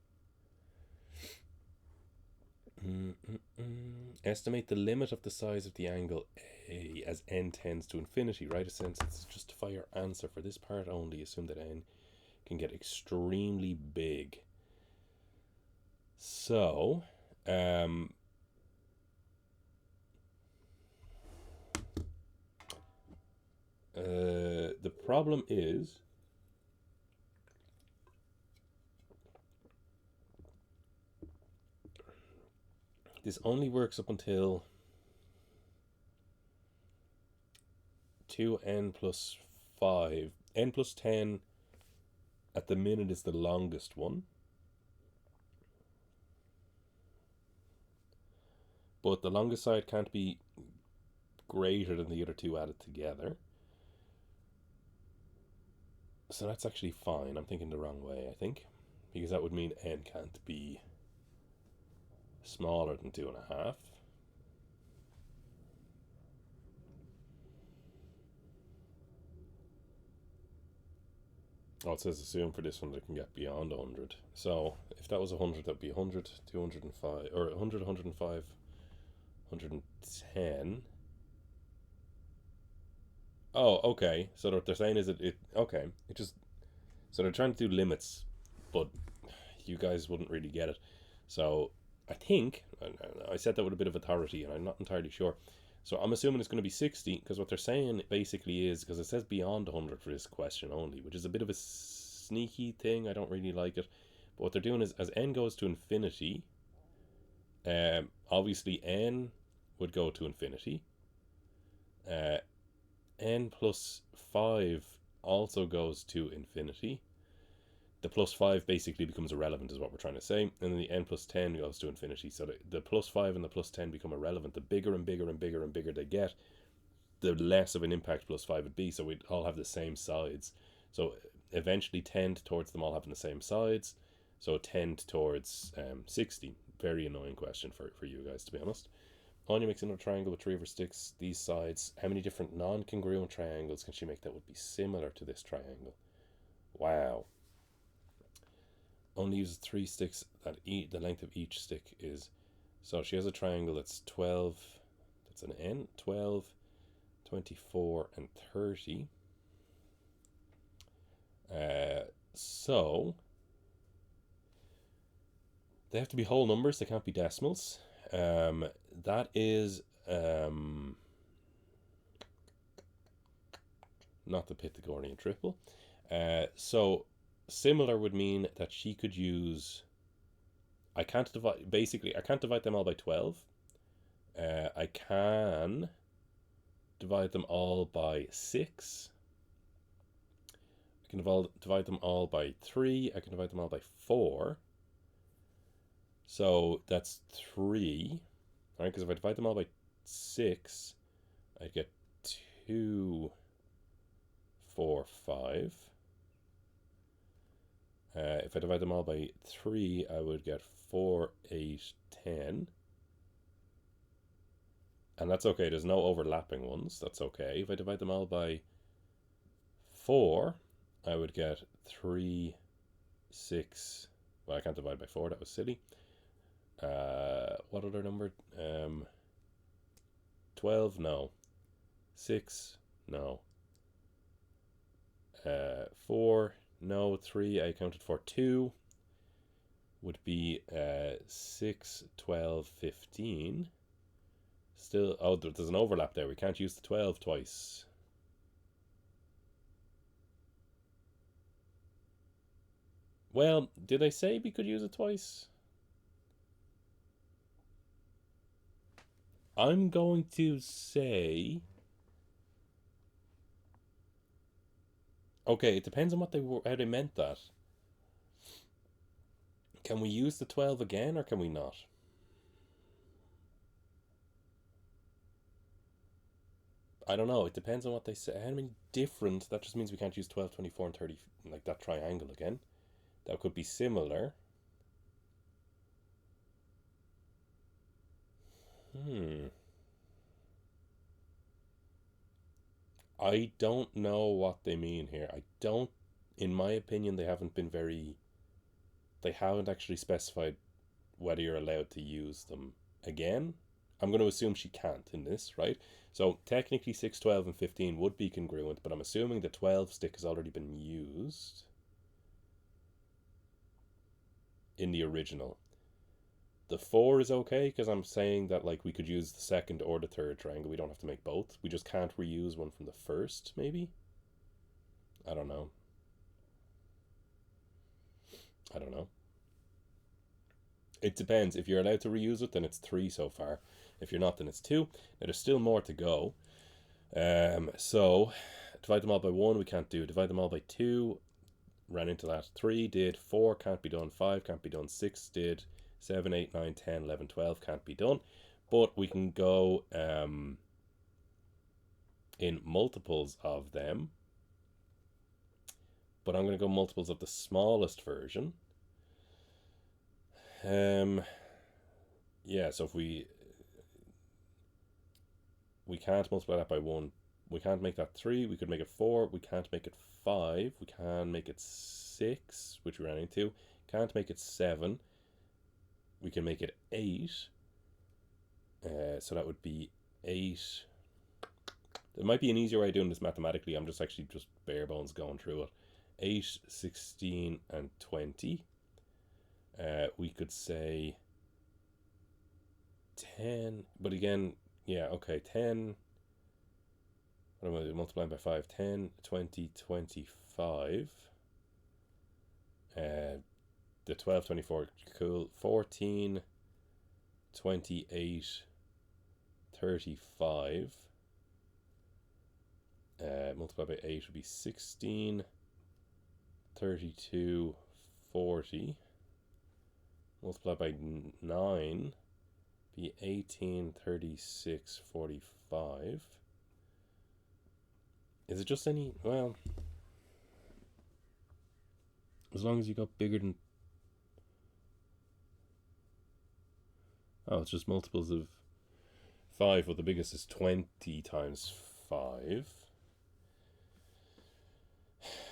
[SPEAKER 1] Estimate the limit of the size of the angle A as n tends to infinity. Write a sentence to justify your answer. For this part only, assume that n can get extremely big. So, the problem is this only works up until 2n plus 5. N plus 10 at the minute is the longest one. But the longest side can't be greater than the other two added together. So that's actually fine. I'm thinking the wrong way, I think. Because that would mean n can't be smaller than 2.5. Oh, it says assume for this one that it can get beyond 100. So if that was 100, that would be 100, 205, or 100, 105, 110. Oh, okay. So what they're saying is that okay. It just, so they're trying to do limits, but you guys wouldn't really get it. So I think, I said that with a bit of authority, and I'm not entirely sure. So I'm assuming it's going to be 60, because what they're saying basically is, because it says beyond 100 for this question only, which is a bit of a sneaky thing. I don't really like it. But what they're doing is, as n goes to infinity, obviously n would go to infinity. N plus 5 also goes to infinity. The plus 5 basically becomes irrelevant is what we're trying to say. And then the n plus 10 goes to infinity. So the plus 5 and the plus 10 become irrelevant. The bigger and bigger and bigger and bigger they get, the less of an impact plus 5 would be. So we'd all have the same sides. So eventually tend towards them all having the same sides. So tend towards 60. Very annoying question for you guys, to be honest. Anya makes another triangle with 3 of her sticks. These sides, how many different non-congruent triangles can she make that would be similar to this triangle? Wow. Only uses 3 sticks that the length of each stick is. So she has a triangle that's 12, that's an n, 12, 24, and 30. So they have to be whole numbers, they can't be decimals. That is not the Pythagorean triple. So similar would mean that she could use, I can't divide them all by 12. I can divide them all by 6. I can divide them all by 3. I can divide them all by 4. So that's 3. All right, because if I divide them all by 6, I'd get 2, 4, 5. If I divide them all by 3, I would get 4, 8, 10. And that's okay. There's no overlapping ones. That's okay. If I divide them all by 4, I would get 3, 6. Well, I can't divide by 4, that was silly. What other number? 12, no. 6, no. 4, no. 3, I counted for 2. Would be 6, 12, 15. Still, oh, there's an overlap there. We can't use the 12 twice. Well, did I say we could use it twice? I'm going to say... Okay, it depends on what they were, how they meant that. Can we use the 12 again, or can we not? I don't know. It depends on what they say. How many different... That just means we can't use 12, 24, and 30, like that triangle again. That could be similar. I don't know what they mean here. I don't... In my opinion, they haven't been very... They haven't actually specified whether you're allowed to use them again. I'm going to assume she can't in this, right? So technically 6, 12, and 15 would be congruent, but I'm assuming the 12 stick has already been used in the original. The 4 is okay, because I'm saying that like we could use the second or the third triangle. We don't have to make both. We just can't reuse one from the first, maybe? I don't know. I don't know. It depends. If you're allowed to reuse it, then it's 3 so far. If you're not, then it's 2. Now, there's still more to go. So, divide them all by 1, we can't do. Divide them all by 2, ran into that. 3 did. 4 can't be done. 5 can't be done. 6 did. 7, 8, 9, 10, 11, 12 can't be done. But we can go in multiples of them. But I'm going to go multiples of the smallest version. Yeah, so if we can't multiply that by 1, we can't make that 3, we could make it 4, we can't make it 5, we can make it 6, which we ran into, can't make it 7, we can make it 8, so that would be 8. There might be an easier way of doing this mathematically. I'm just actually just bare bones going through it. 8, 16, and 20. We could say 10, but again, yeah, okay, 10, what am I multiplying by 5? 10, 20, 25. The 12, 24, cool. 14, 28, 35. Multiply by 8 would be 16, 32, 40. Multiply by 9 be 18, 36, 45. Is it just any... Well, as long as you got bigger than... Oh, it's just multiples of 5. Well, the biggest is 20 times 5.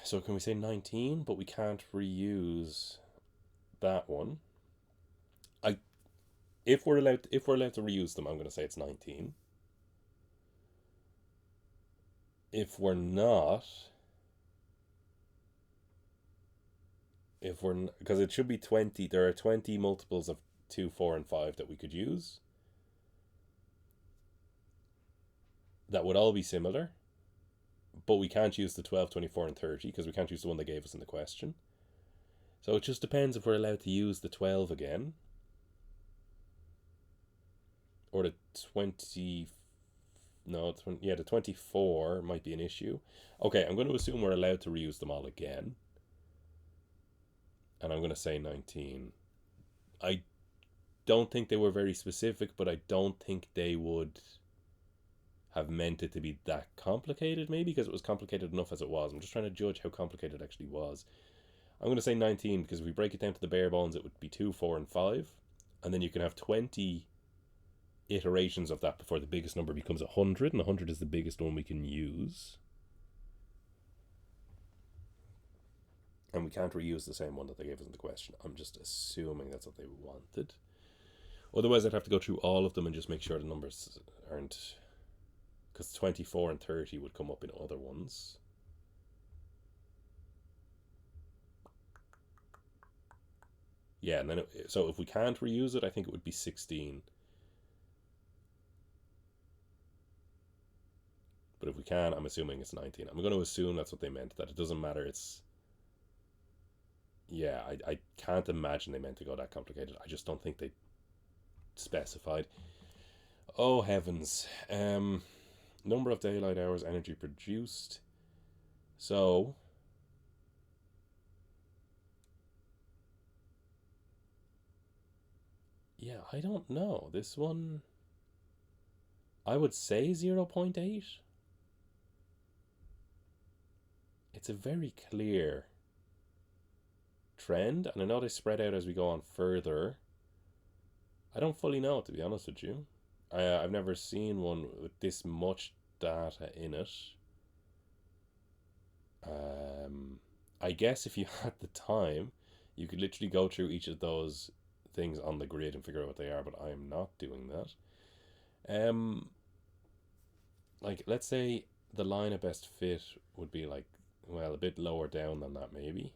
[SPEAKER 1] So can we say 19? But we can't reuse that one. If we're allowed to reuse them, I'm going to say it's 19. If we're not, because it should be 20. There are 20 multiples of 2, 4, and 5 that we could use. That would all be similar. But we can't use the 12, 24, and 30 because we can't use the one they gave us in the question. So it just depends if we're allowed to use the 12 again. Or the 20... No, the 24 might be an issue. Okay, I'm going to assume we're allowed to reuse them all again. And I'm going to say 19. I don't think they were very specific, but I don't think they would have meant it to be that complicated, maybe, because it was complicated enough as it was. I'm just trying to judge how complicated it actually was. I'm going to say 19, because if we break it down to the bare bones, it would be 2, 4, and 5. And then you can have 20 iterations of that before the biggest number becomes 100, and 100 is the biggest one we can use. And we can't reuse the same one that they gave us in the question. I'm just assuming that's what they wanted. Otherwise, I'd have to go through all of them and just make sure the numbers aren't... Because 24 and 30 would come up in other ones. Yeah, and then so if we can't reuse it, I think it would be 16. But if we can, I'm assuming it's 19. I'm going to assume that's what they meant, that it doesn't matter. It's... Yeah, I can't imagine they meant to go that complicated. I just don't think they specified. Oh, heavens. Number of daylight hours, energy produced. So... Yeah, I don't know. This one... I would say 0.8. It's a very clear trend, and I know they spread out as we go on further. I don't fully know, to be honest with you. I've never seen one with this much data in it. I guess if you had the time, you could literally go through each of those things on the grid and figure out what they are, but I am not doing that. Like, let's say the line of best fit would be like, well, a bit lower down than that, maybe.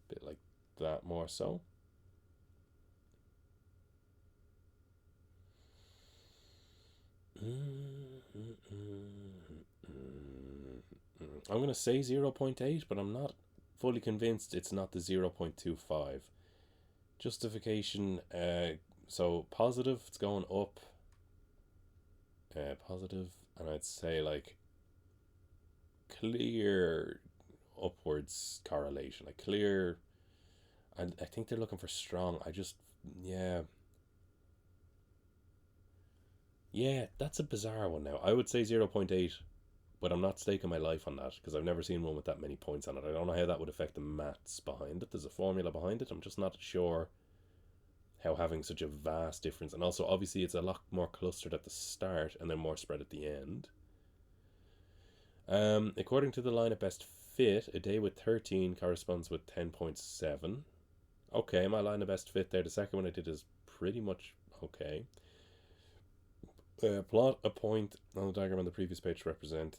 [SPEAKER 1] A bit like that, more so. I'm going to say 0.8, but I'm not fully convinced it's not the 0.25. Justification, so positive, it's going up. Positive, and I'd say like clear upwards correlation, like clear. And I think they're looking for strong. Yeah, that's a bizarre one now. I would say 0.8, but I'm not staking my life on that because I've never seen one with that many points on it. I don't know how that would affect the maths behind it. There's a formula behind it. I'm just not sure how having such a vast difference, and also obviously it's a lot more clustered at the start and then more spread at the end. According to the line of best fit, a day with 13 corresponds with 10.7. Okay, my line of best fit there, the second one I did is pretty much okay. Plot a point on the diagram on the previous page to represent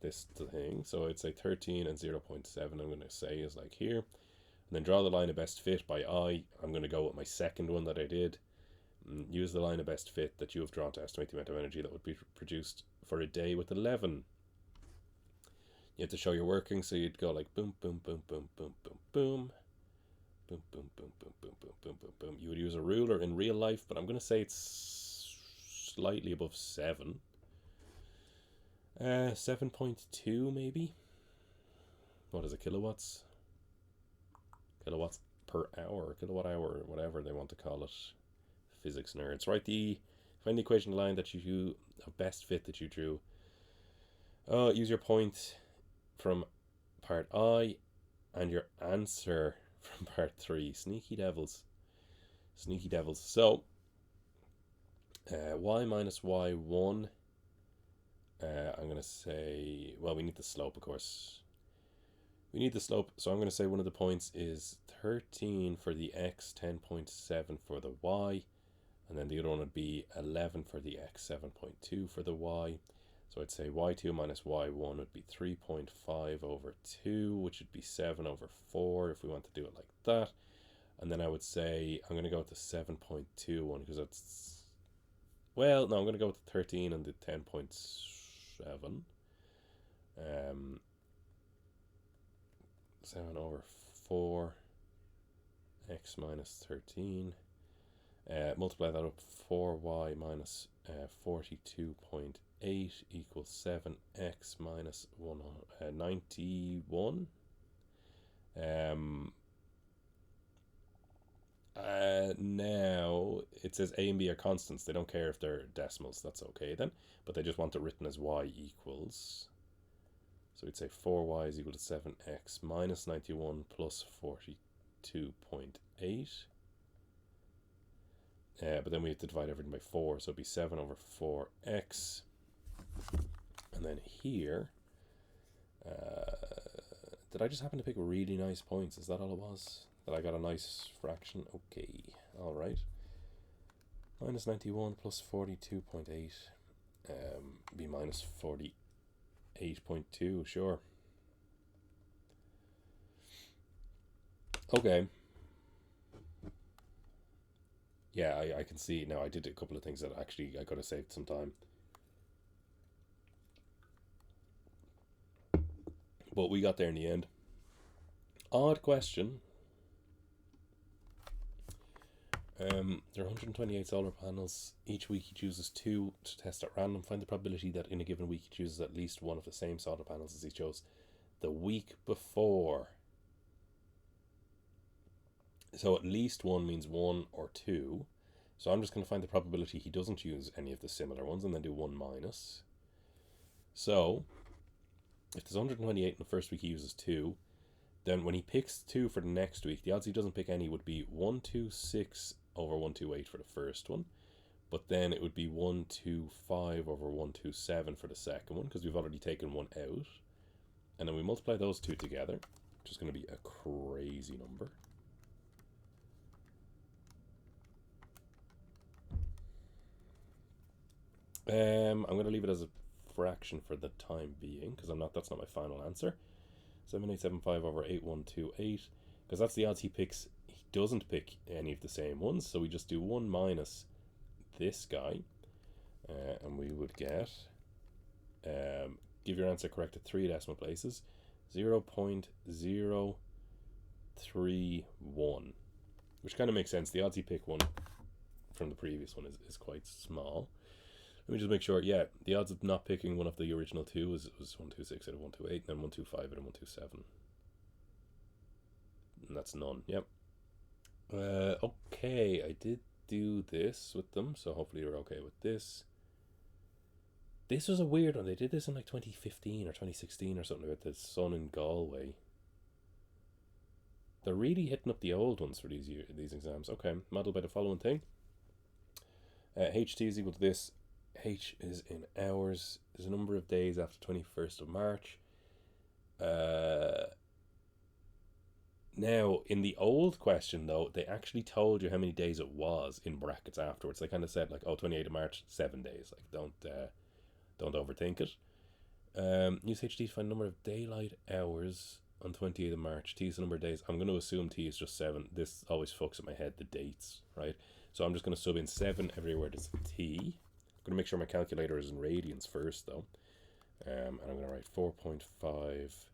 [SPEAKER 1] this thing. So I'd say 13 and 0.7 I'm going to say is like here. And then draw the line of best fit by eye. I'm going to go with my second one that I did. Use the line of best fit that you have drawn to estimate the amount of energy that would be produced for a day with 11. You have to show your working, so you'd go like boom, boom, boom, boom, boom, boom, boom. Boom, boom, boom, boom, boom, boom, boom, boom, boom. You would use a ruler in real life, but I'm going to say it's slightly above 7. 7.2 maybe? What is it, kilowatts? Kilowatts per hour, kilowatt hour, whatever they want to call it. Physics nerds. Find the equation line that you of best fit that you drew. Use your point from part I and your answer from part 3. Sneaky devils. So y minus y1, I'm going to say, well, we need the slope, of course. So I'm going to say one of the points is 13 for the x, 10.7 for the y, and then the other one would be 11 for the x, 7.2 for the y. So I'd say y2 minus y1 would be 3.5 over 2, which would be 7 over 4 if we want to do it like that. And then I would say I'm going to go with the 7.2 one because that's... Well, no, I'm going to go with the 13 and the 10.7. 7 over 4 x minus 13. Multiply that up, 4y minus 42.8 equals 7x minus 91. Now it says a and b are constants. They don't care if they're decimals. That's okay then, but they just want it written as y equals. So we'd say 4y is equal to 7x minus 91 plus 42.8. But then we have to divide everything by 4, so it'd be 7 over 4x. And then here, Did I just happen to pick really nice points? Is that all it was? That I got a nice fraction? Okay, alright. Minus 91 plus 42.8. Be minus 48.2, sure. Okay. Yeah, I can see now. I did a couple of things that actually I could have saved some time. But we got there in the end. Odd question. There are 128 solar panels. Each week he chooses 2 to test at random. Find the probability that in a given week he chooses at least one of the same solar panels as he chose the week before. So at least one means 1 or 2. So I'm just going to find the probability he doesn't use any of the similar ones and then do 1 minus. So if there's 128 in the first week he uses 2, then when he picks 2 for the next week, the odds he doesn't pick any would be 126 over 128 for the first one. But then it would be 125 over 127 for the second one, because we've already taken one out. And then we multiply those two together, which is going to be a crazy number. I'm going to leave it as a fraction for the time being, because that's not my final answer. 7875 over 8128, because that's the odds he picks. He doesn't pick any of the same ones, so we just do 1 minus this guy, and we would get, give your answer correct at 3 decimal places, 0.031, which kind of makes sense. The odds he pick one from the previous one is quite small. Let me just make sure. Yeah, the odds of not picking one of the original 2 was 126 out of 128, and then 125 out of 127. And that's none. Yep. Okay, I did do this with them, so hopefully you're okay with this. This was a weird one. They did this in like 2015 or 2016 or something about the sun in Galway. They're really hitting up the old ones for these exams. Okay, model by the following thing. HT is equal to this. H is in hours. There's a number of days after 21st of March. Now, in the old question, though, they actually told you how many days it was in brackets afterwards. They kind of said, like, 28th of March, 7 days. Like, don't overthink it. Use HT to find the number of daylight hours on 28th of March. T is the number of days. I'm going to assume T is just 7. This always fucks up my head, the dates, right? So I'm just going to sub in 7 everywhere there's T. I'm going to make sure my calculator is in radians first, though. And I'm going to write 4.5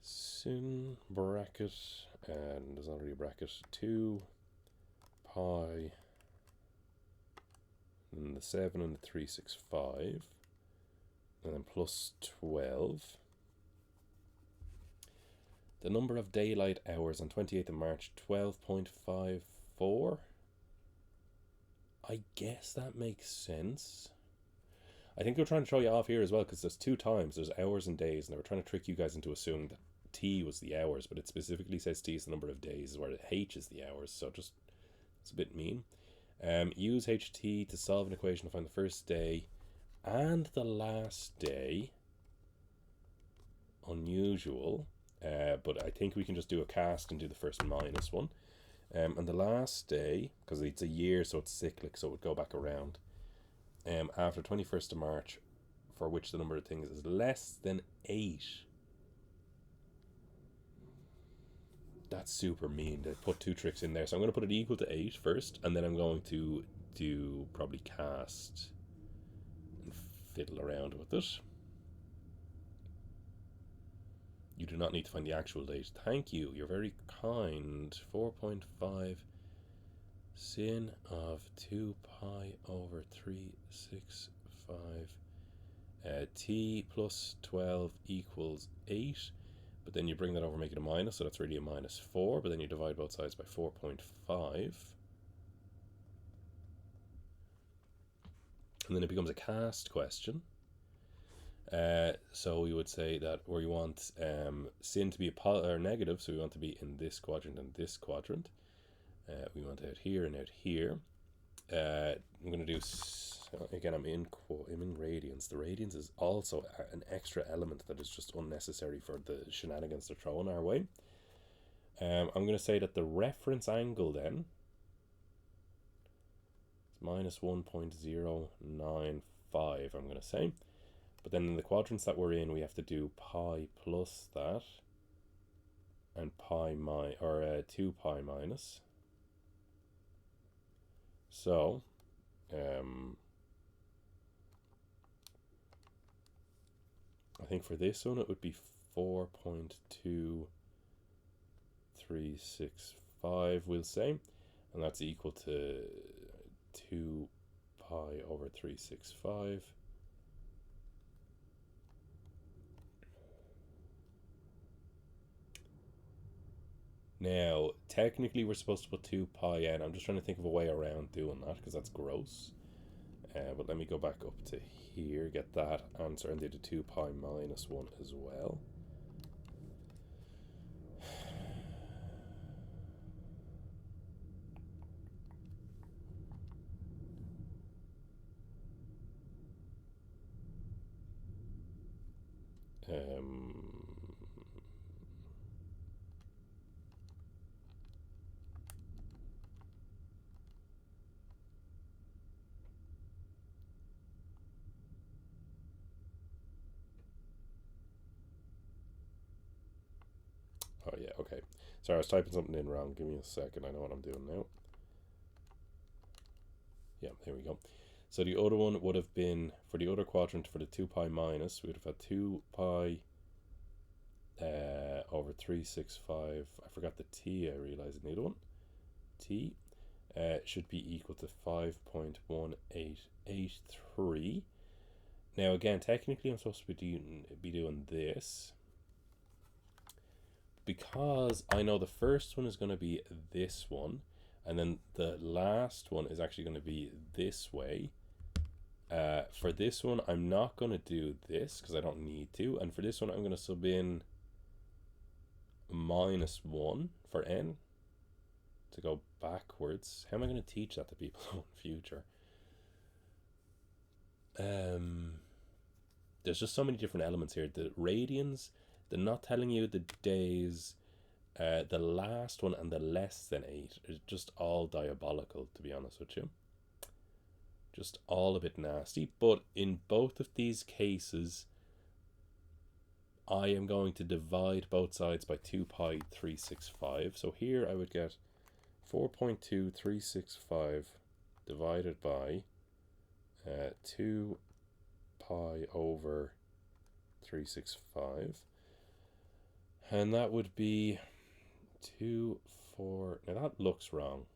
[SPEAKER 1] sin bracket, and there's already a bracket, 2 pi, and the 7 and the 365, and then plus 12. The number of daylight hours on 28th of March, 12.54. I guess that makes sense. I think they're trying to throw you off here as well, because there's 2 times. There's hours and days, and they were trying to trick you guys into assuming that T was the hours, but it specifically says T is the number of days, where H is the hours, so just, it's a bit mean. Use HT to solve an equation to find the first day and the last day. Unusual, but I think we can just do a cast and do the first minus one. And the last day, because it's a year, so it's cyclic, so it would go back around. After 21st of March, for which the number of things is less than 8. That's super mean. They put 2 tricks in there. So I'm going to put it equal to 8 first, and then I'm going to do probably cast and fiddle around with it. You do not need to find the actual date. Thank you. You're very kind. 4.5 sin of 2 pi over 365. T plus 12 equals 8. But then you bring that over, make it a minus, so that's really a minus 4. But then you divide both sides by 4.5. And then it becomes a cast question. So we would say that where you want sin to be or negative, so we want to be in this quadrant and this quadrant. We want out here and out here. I'm going to do, again, I'm in radians. The radians is also an extra element that is just unnecessary for the shenanigans they're throwing our way. I'm going to say that the reference angle then is minus 1.095, I'm going to say. But then in the quadrants that we're in, we have to do pi plus that and 2 pi minus. So, I think for this one it would be 4.2365, we'll say, and that's equal to 2 pi over 365. Now, technically we're supposed to put 2 pi in. I'm just trying to think of a way around doing that because that's gross. But let me go back up to here, get that answer, and do the 2 pi minus 1 as well. Oh yeah, okay. Sorry, I was typing something in wrong. Give me a second. I know what I'm doing now. Yeah, there we go. So the other one would have been, for the other quadrant, for the 2 pi minus, we would have had 2 pi over 365. I forgot the t, I realized in the other one. T should be equal to 5.1883. Now again, technically I'm supposed to be doing this, because I know the first one is going to be this one, and then the last one is actually going to be this way. For this one, I'm not going to do this because I don't need to, and for this one, I'm going to sub in -1 for n to go backwards. How am I going to teach that to people in the future? There's just so many different elements here. The radians, the not telling you the days, the last one, and the less than 8 is just all diabolical, to be honest with you. Just all a bit nasty. But in both of these cases, I am going to divide both sides by 2 pi 365. So here I would get 4.2365 divided by 2 pi over 365. And that would be 2, 4. Now that looks wrong.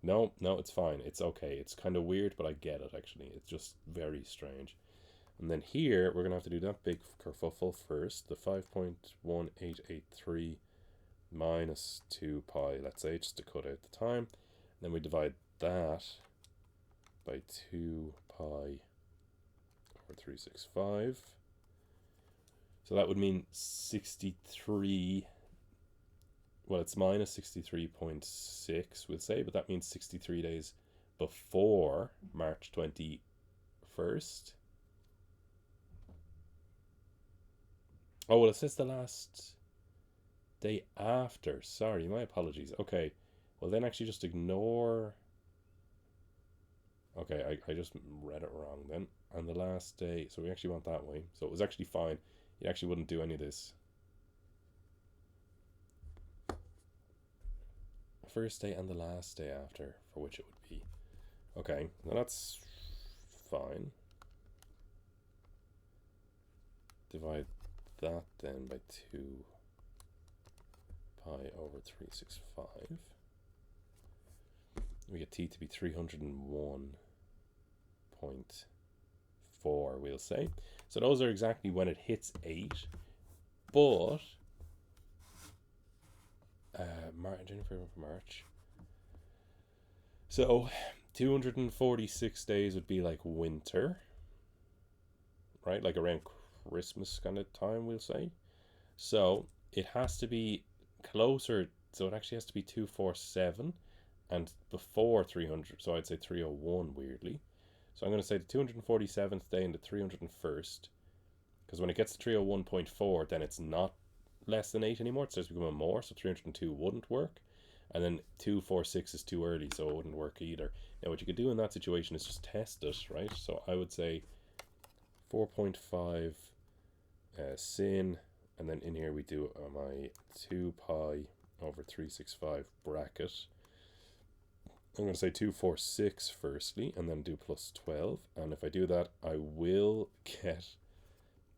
[SPEAKER 1] No, it's fine. It's okay. It's kind of weird, but I get it, actually. It's just very strange. And then here, we're going to have to do that big kerfuffle first. The 5.1883 minus 2 pi, let's say, just to cut out the time. And then we divide that by 2 pi over 365. So that would mean 63. Well, it's minus 63.6, we'll say, but that means 63 days before March 21st. Oh, well, it says the last day after. Sorry, my apologies. Okay, well, then actually just ignore. Okay, I just read it wrong then. And the last day, so we actually want that way. So it was actually fine. You actually wouldn't do any of this. First day and the last day after, for which it would be. Okay, well, that's fine. Divide that then by 2 pi over 365. We get t to be 301.4, we'll say. So those are exactly when it hits 8. But January, March. So 246 days would be like winter, right? Like around Christmas kind of time, we'll say. So it has to be closer. So it actually has to be 247. and before 300, so I'd say 301 weirdly. So I'm going to say the 247th day and the 301st, because when it gets to 301.4, then it's not less than 8 anymore. It starts becoming more, so 302 wouldn't work. And then 246 is too early, so it wouldn't work either. Now what you could do in that situation is just test it, right? So I would say 4.5 sin, and then in here we do my 2 pi over 365 bracket. I'm going to say 246 firstly, and then do plus 12. And if I do that, I will get,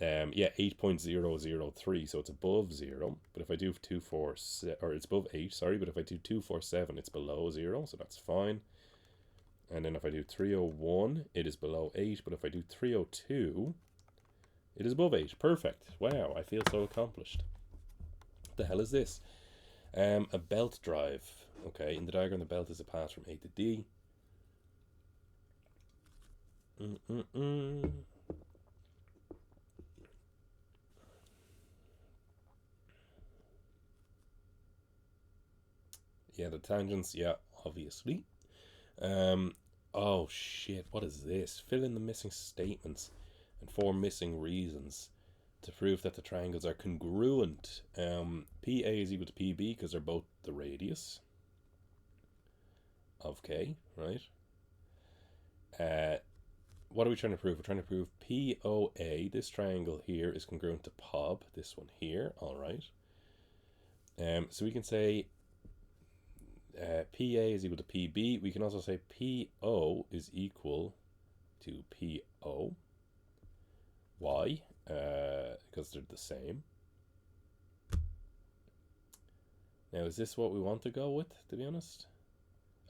[SPEAKER 1] 8.003, so it's above 0. But if I do 247, or it's above 8, sorry, but if I do 247, it's below 0, so that's fine. And then if I do 301, it is below 8, but if I do 302, it is above 8. Perfect. Wow, I feel so accomplished. What the hell is this? A belt drive. Okay, in the diagram, the belt is a path from A to D. Yeah, the tangents, yeah, obviously. Oh shit, what is this? Fill in the missing statements and 4 missing reasons to prove that the triangles are congruent. PA is equal to PB because they're both the radius of K, right? What are we trying to prove? We're trying to prove POA, this triangle here, is congruent to POB, this one here, alright. So we can say PA is equal to PB. We can also say PO is equal to PO. Why? Because they're the same. Now, is this what we want to go with, to be honest?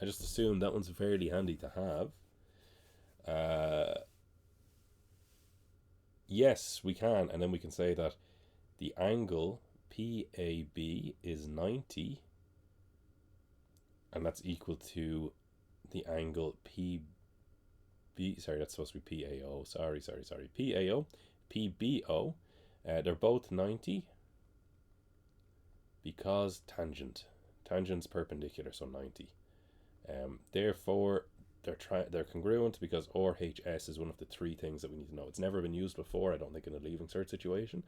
[SPEAKER 1] I just assume that one's fairly handy to have. Yes, we can, and then we can say that the angle PAB is 90, and that's equal to the angle PB, sorry, that's supposed to be PAO, sorry, PAO, PBO, they're both 90, because tangent's perpendicular, so 90. Therefore, they're congruent because RHS is one of the 3 things that we need to know. It's never been used before, I don't think, in a leaving cert situation.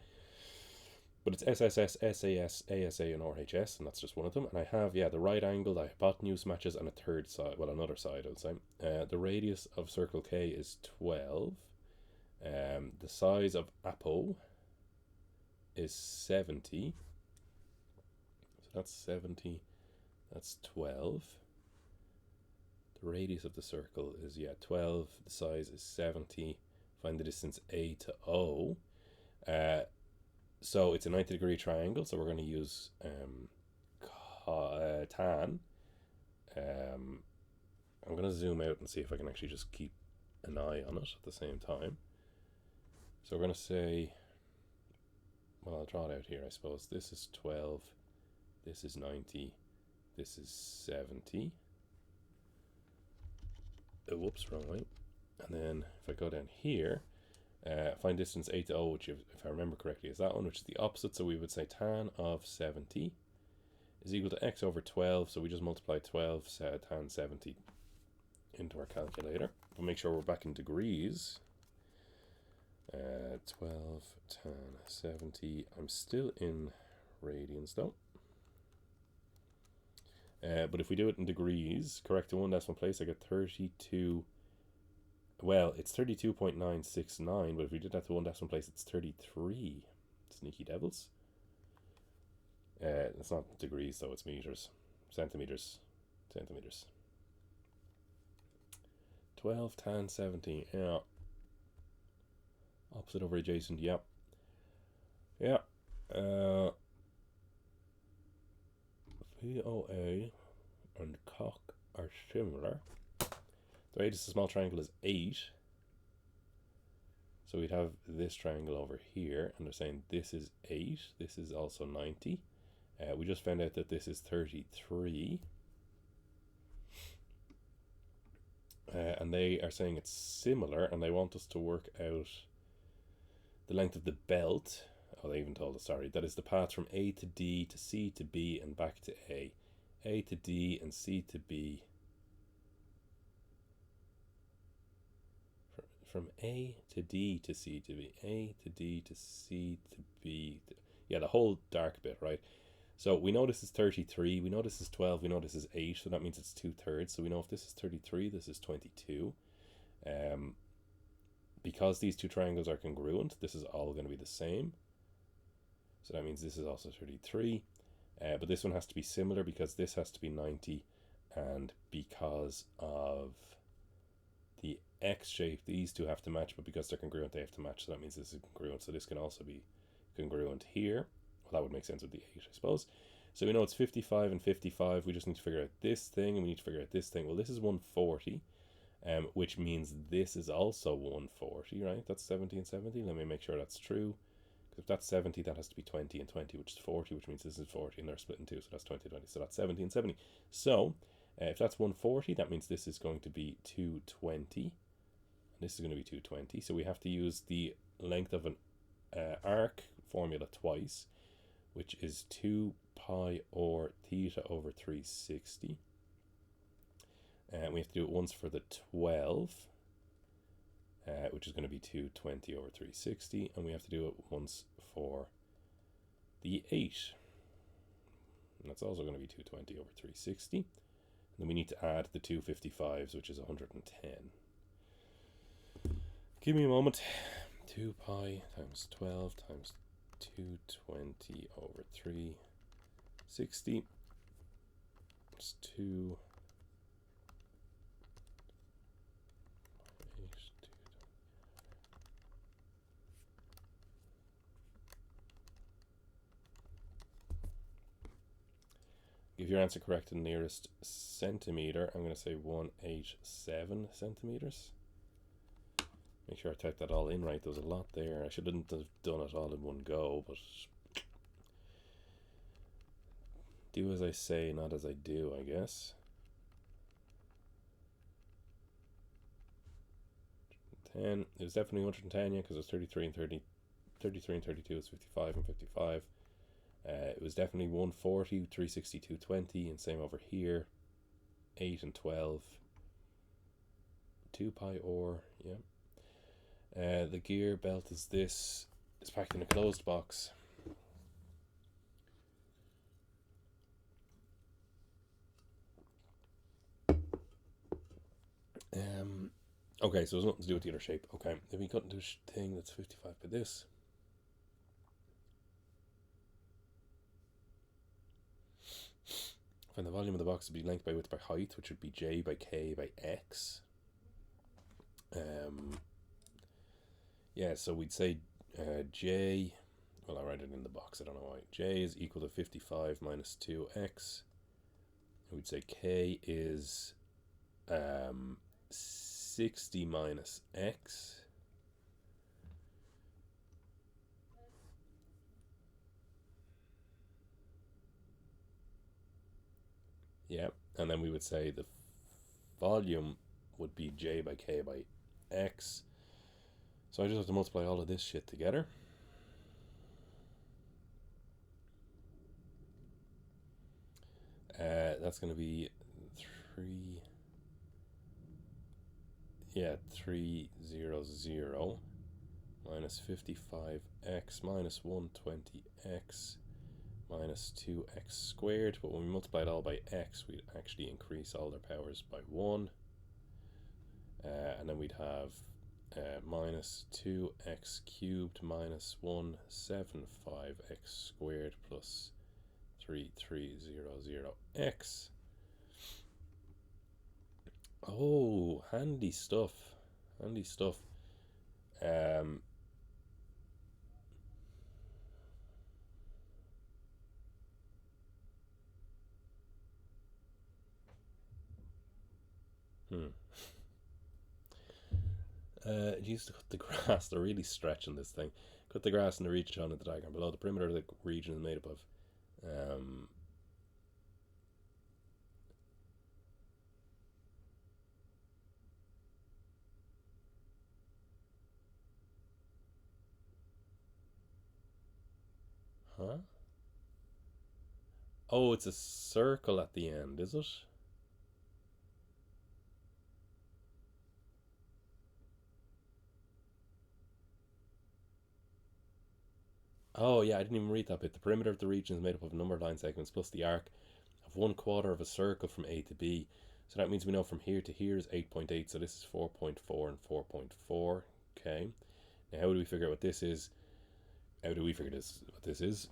[SPEAKER 1] But it's SSS, SAS, ASA, and RHS, and that's just one of them. And I have, the right angle, the hypotenuse matches, and a third side, well, another side, I would say. The radius of circle K is 12. The size of APO is 70. So that's 70. That's 12. The radius of the circle is, 12. The size is 70. Find the distance A to O. So it's a 90-degree triangle, so we're going to use tan. I'm going to zoom out and see if I can actually just keep an eye on it at the same time. So we're going to say, well, I'll draw it out here, I suppose. This is 12, this is 90, this is 70. Oh, whoops, wrong way. And then if I go down here, find distance A to O, which, if I remember correctly, is that one, which is the opposite. So we would say tan of 70 is equal to x over 12. So we just multiply 12 tan 70 into our calculator. We'll make sure we're back in degrees. 12 tan 70. I'm still in radians though. But if we do it in degrees, correct to 1 decimal place, I get 32. Well, it's 32.969, but if we did that to 1 decimal place, it's 33. Sneaky devils. It's not degrees, though, it's meters. Centimeters. 12 tan 70, yeah. Opposite over adjacent, yep. Yeah. POA and cock are similar. The radius of the small triangle is 8. So we'd have this triangle over here, and they're saying this is 8. This is also 90. We just found out that this is 33. And they are saying it's similar, and they want us to work out the length of the belt. Oh, they even told us, sorry, that is the path from A to D to C to B and back to A. A to D and C to B. From A to D to C to B. A to D to C to B. Yeah, the whole dark bit, right? So we know this is 33, we know this is 12, we know this is 8, so that means it's 2/3. So we know if this is 33, this is 22. Because these two triangles are congruent, this is all going to be the same. So that means this is also 33. But this one has to be similar because this has to be 90. And because of the X shape, these two have to match, but because they're congruent, they have to match. So that means this is congruent. So this can also be congruent here. Well, that would make sense with the 8, I suppose. So we know it's 55 and 55. We just need to figure out this thing, and we need to figure out this thing. Well, this is 140, which means this is also 140, right? That's 70 and 70. Let me make sure that's true. Because if that's 70, that has to be 20 and 20, which is 40, which means this is 40, and they're split in two, so that's 20, 20. So that's 70 and 70. So if that's 140, that means this is going to be 220. And this is going to be 220. So we have to use the length of an arc formula twice, which is 2 pi or theta over 360. And we have to do it once for the 12, which is going to be 220 over 360. And we have to do it once for the 8. And that's also going to be 220 over 360. And then we need to add the 255s, which is 110. Give me a moment. 2 pi times 12 times 220 over 360. It's 2. Give your answer correct to the nearest centimeter. I'm going to say 187 centimeters. Make sure I type that all in right. There was a lot there. I shouldn't have done it all in one go, but do as I say, not as I do, I guess. 10. It was definitely 110, yeah, because it was 33 and 30. 33 and 32 is 55 and 55. It was definitely 140, 360, 220, and same over here. 8 and 12. 2 pi or, yeah. The gear belt is this. It's packed in a closed box. Okay, so there's nothing to do with the other shape. Okay, if we cut into a thing that's 55 by this. Find the volume of the box to be length by width by height, which would be j by k by x. Yeah, so we'd say j, well, I'll write it in the box, I don't know why. J is equal to 55 minus 2x. We'd say k is 60 minus x. Yeah, and then we would say the volume would be j by k by x. So I just have to multiply all of this shit together. That's going to be 300 minus 55x minus 120x minus 2x squared. But when we multiply it all by x, we'd actually increase all their powers by 1. And then we'd have minus 2x cubed minus 175x squared plus 3300x. Oh, handy stuff. Handy stuff. Used to cut the grass. They're really stretching this thing. Cut the grass in the region shown in the diagram below. The perimeter of the region is made up of huh? Oh, it's a circle at the end, is it? Oh, yeah, I didn't even read that bit. The perimeter of the region is made up of a number of line segments plus the arc of 1/4 of a circle from A to B. So that means we know from here to here is 8.8. So this is 4.4 and 4.4. Okay. Now, how do we figure out what this is? How do we figure what this is?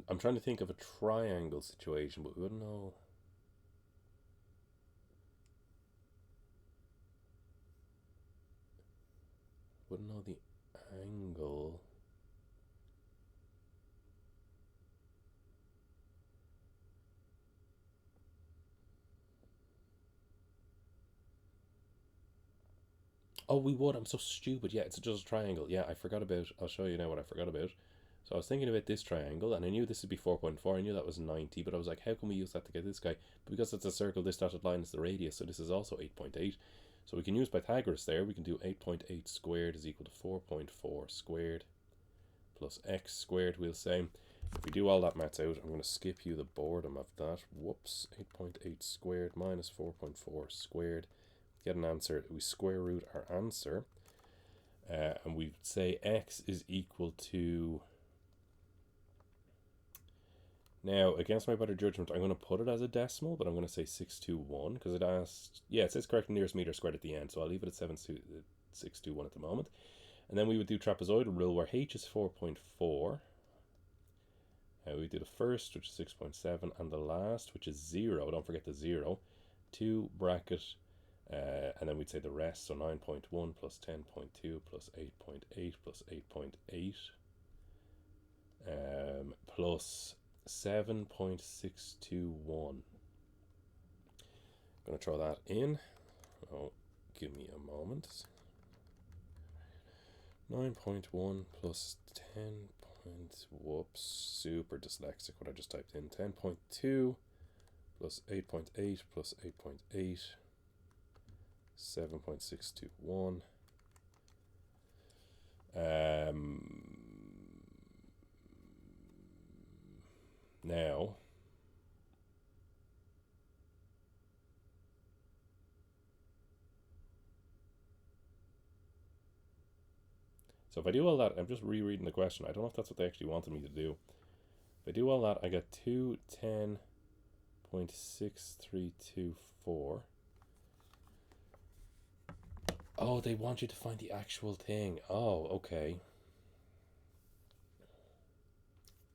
[SPEAKER 1] I'm trying to think of a triangle situation, but we wouldn't know. Wouldn't know the angle. Oh, we would. I'm so stupid. Yeah, it's just a triangle. Yeah, I forgot about. I'll show you now what I forgot about. So I was thinking about this triangle, and I knew this would be 4.4. I knew that was 90, but I was like, how can we use that to get this guy? But because it's a circle, this dotted line is the radius, so this is also 8.8. So we can use Pythagoras there. We can do 8.8 squared is equal to 4.4 squared plus x squared, we'll say. If we do all that maths out, I'm going to skip you the boredom of that. Whoops. 8.8 squared minus 4.4 squared. Get an answer. We square root our answer. And we say x is equal to... Now, against my better judgment, I'm going to put it as a decimal, but I'm going to say 621 because it asked... Yeah, it says correct nearest meter squared at the end, so I'll leave it at 621 at the moment. And then we would do trapezoidal rule where h is 4.4. We do the first, which is 6.7, and the last, which is 0. Don't forget the 0. 2 bracket, and then we'd say the rest, so 9.1 plus 10.2 plus 8.8 plus 8.8 plus 7.621. I'm going to throw that in. Oh, give me a moment. 9.1 plus 10. Whoops, super dyslexic what I just typed in. 10.2 plus 8.8 plus 8.8, 7.621. Now, so if I do all that, I'm just rereading the question. I don't know if that's what they actually wanted me to do. If I do all that, I get 210.6324. Oh, they want you to find the actual thing. Oh, okay.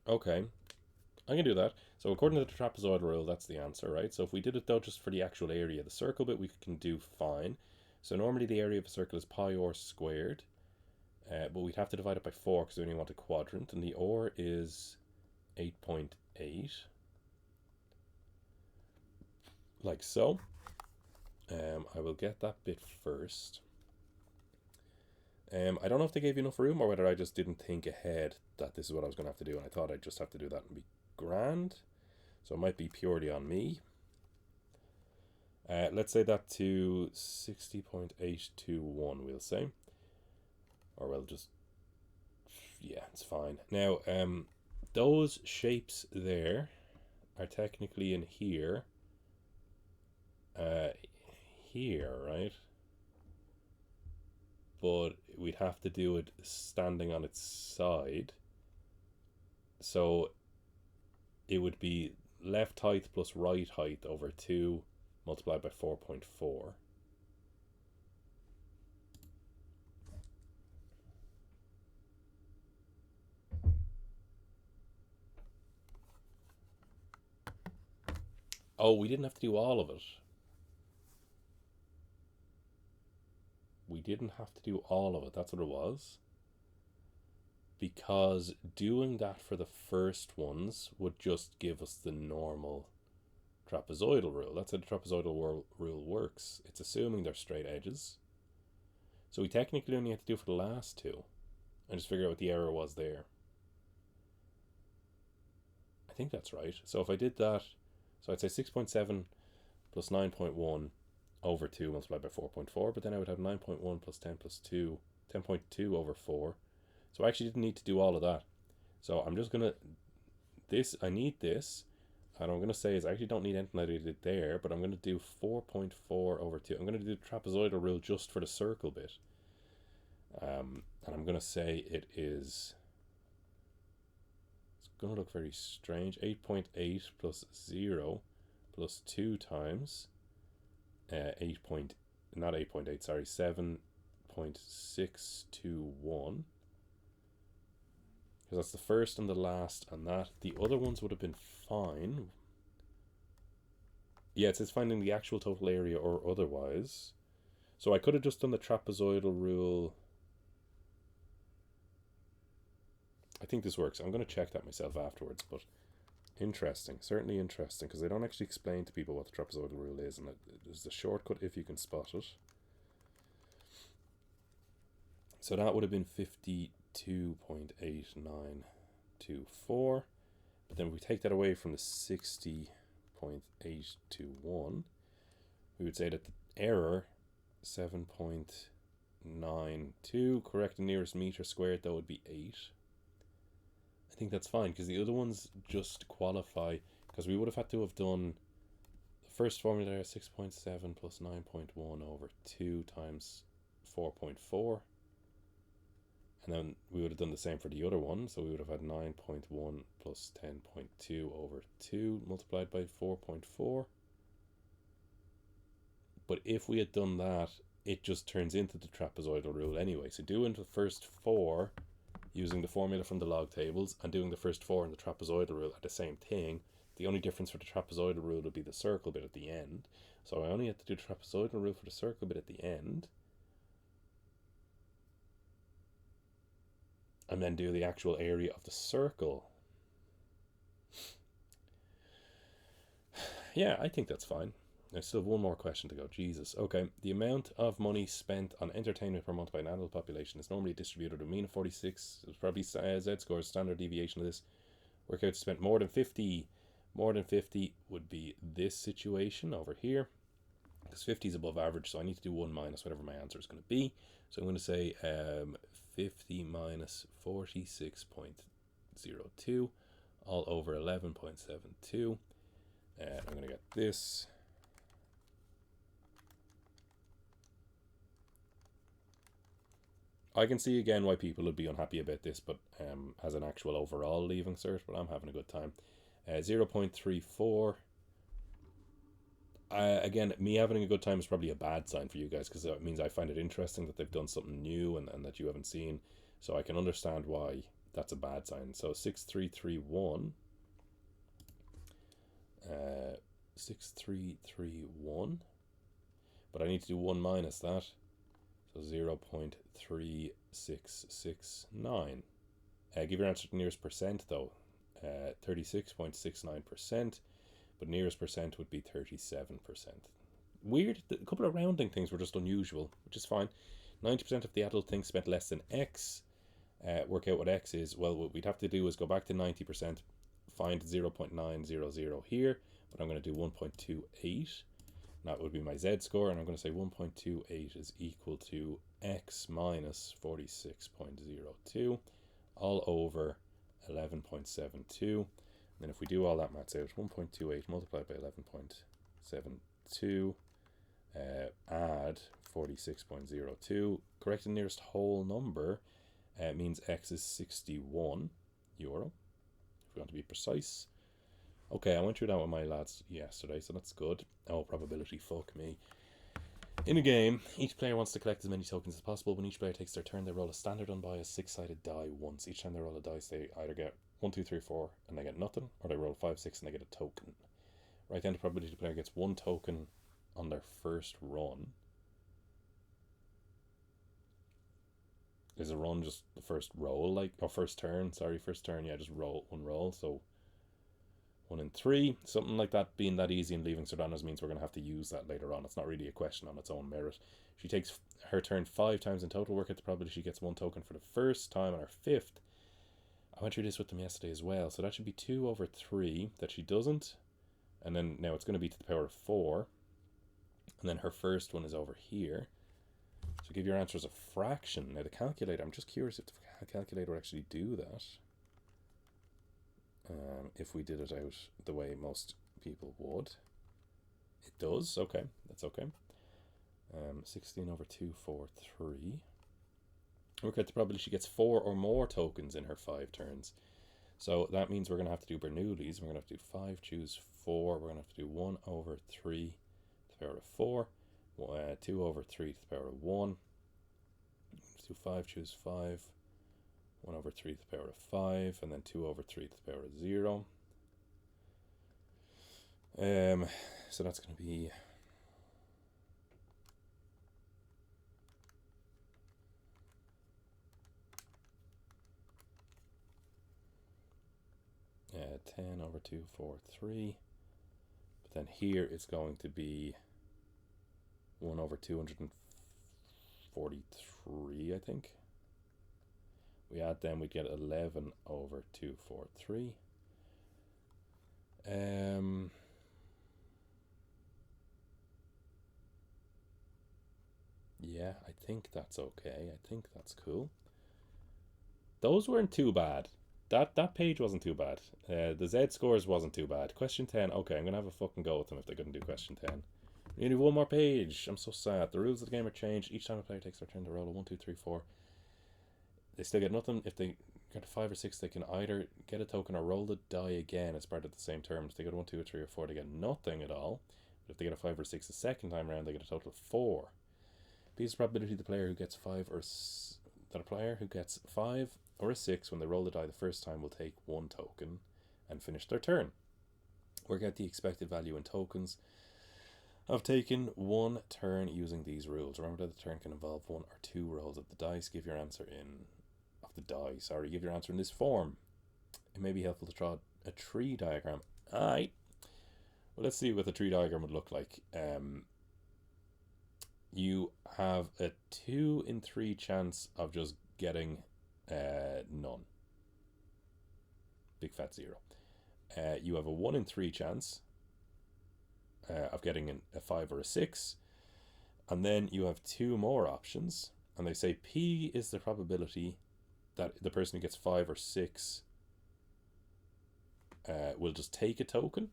[SPEAKER 1] Okay, I can do that. So according to the trapezoidal rule, that's the answer, right? So if we did it though just for the actual area, the circle bit we can do fine. So normally the area of a circle is pi r squared, but we'd have to divide it by 4 because we only want a quadrant, and the r is 8.8, like so. I will get that bit first. I don't know if they gave you enough room or whether I just didn't think ahead that this is what I was going to have to do, and I thought I'd just have to do that and be grand. So it might be purely on me. Let's say that to 60.821, we'll say. Or we'll just... Yeah, it's fine. Now, those shapes there are technically in here. Here, right? But we'd have to do it standing on its side. So it would be left height plus right height over 2 multiplied by 4.4. Oh, we didn't have to do all of it. We didn't have to do all of it. That's what it was. because doing that for the first ones would just give us the normal trapezoidal rule. That's how the trapezoidal rule works. It's assuming they're straight edges. So we technically only have to do for the last two and just figure out what the error was there. I think that's right. So if I did that, so I'd say 6.7 plus 9.1 over 2 multiplied by 4.4, but then I would have 9.1 plus 10 plus 2, 10.2 over 4. So I actually didn't need to do all of that. So I'm just going to, I need this, and I'm going to say is I actually don't need anything that I did there, but I'm going to do 4.4 over 2. I'm going to do the trapezoidal rule just for the circle bit. And I'm going to say it is, it's going to look very strange, 8.8 plus 0 plus 2 times 7.621. Because that's the first and the last, and that the other ones would have been fine. Yeah, it says finding the actual total area or otherwise. So I could have just done the trapezoidal rule. I think this works. I'm going to check that myself afterwards, but interesting, certainly interesting, because they don't actually explain to people what the trapezoidal rule is, and there's a shortcut if you can spot it. So that would have been 52.8924, but then if we take that away from the 60.821, we would say that the error 7.92, correct the nearest meter squared, that would be 8. I think that's fine, because the other ones just qualify, because we would have had to have done the first formula there, 6.7 plus 9.1 over 2 times 4.4. And then we would have done the same for the other one, so we would have had 9.1 plus 10.2 over 2 multiplied by 4.4. But if we had done that, it just turns into the trapezoidal rule anyway. So doing the first 4 using the formula from the log tables and doing the first 4 in the trapezoidal rule are the same thing. The only difference for the trapezoidal rule would be the circle bit at the end. So I only have to do the trapezoidal rule for the circle bit at the end, and then do the actual area of the circle. Yeah, I think that's fine. I still have one more question to go. Jesus. Okay. The amount of money spent on entertainment per month by an adult population is normally distributed. A mean of 46. It's probably Z-score, standard deviation of this. Work out to spend more than 50. More than 50 would be this situation over here, because 50 is above average, so I need to do 1 minus whatever my answer is going to be. So I'm going to say 50 minus 46.02 all over 11.72. And I'm going to get this. I can see again why people would be unhappy about this, but as an actual overall leaving cert, but I'm having a good time. 0.34. Again, me having a good time is probably a bad sign for you guys, because it means I find it interesting that they've done something new and that you haven't seen. So I can understand why that's a bad sign. So 6331. 6331. But I need to do 1 minus that. So 0.3669. Give your answer to the nearest percent though. 36.69%. But nearest percent would be 37%. Weird. A couple of rounding things were just unusual, which is fine. 90% of the adult things spent less than X. Work out what X is. Well, what we'd have to do is go back to 90%, find 0.900 here, but I'm going to do 1.28. That would be my Z-score, and I'm going to say 1.28 is equal to X minus 46.02 all over 11.72. Then if we do all that maths out, 1.28 multiplied by 11.72, add 46.02, correct the nearest whole number, means X is 61 euro, if we want to be precise. Okay, I went through that with my lads yesterday, so that's good. Oh, probability, fuck me. In a game, each player wants to collect as many tokens as possible. When each player takes their turn, they roll a standard unbiased 6-sided die once. Each time they roll a dice, they either get 1, 2, 3, 4 and they get nothing, or they roll 5, 6 and they get a token. Right then, the probability the player gets 1 token on their first run is a run just the first roll, like, or first turn, sorry, first turn, yeah, just roll one roll, so 1 in 3, something like that. Being that easy and leaving Serranos means we're going to have to use that later on. It's not really a question on its own merit. She takes her turn 5 times in total. Work out the probability she gets 1 token for the first time on her 5th. I went through this with them yesterday as well, so that should be 2 over 3 that she doesn't, and then now it's going to be to the power of 4, and then her first one is over here. So give your answer as a fraction. Now the calculator, I'm just curious if the calculator would actually do that. If we did it out the way most people would. It does, okay, that's okay. 16 over 2, 4, 3. Work out the probability she gets 4 or more tokens in her 5 turns. So that means we're going to have to do Bernoulli's. We're going to have to do 5, choose 4. We're going to have to do 1 over 3 to the power of 4. 2 over 3 to the power of 1. Let's do 5, choose 5. 1 over 3 to the power of 5, and then 2 over 3 to the power of 0. So that's going to be 10 over 2, 4, 3. But then here it's going to be 1 over 243, I think. We add them, we get 11 over 2, 4, 3. Yeah, I think that's okay. I think that's cool. Those weren't too bad. That page wasn't too bad. The Z scores wasn't too bad. Question 10. Okay, I'm gonna have a fucking go with them if they couldn't do question 10. We need one more page. I'm so sad. The rules of the game are changed. Each time a player takes their turn to roll a 1, 2, 3, 4. They still get nothing. If they get a 5 or 6, they can either get a token or roll the die again as part of the same term. If they get 1, 2, 3, or 4, they get nothing at all. But if they get a 5 or 6 the second time around, they get a total of 4. Piece of probability the player who gets 5 or that a player who gets 5 or a 6 when they roll the die the first time will take 1 token and finish their turn. Work out the expected value in tokens of taking 1 turn using these rules. Remember that the turn can involve 1 or 2 rolls of the dice. Give your answer in give your answer in this form. It may be helpful to draw a tree diagram. Alright. Well, let's see what the tree diagram would look like. You have a 2 in 3 chance of just getting none. Big fat 0. You have a 1 in 3 chance of getting a 5 or a 6. And then you have 2 more options. And they say P is the probability that the person who gets 5 or 6 will just take a token.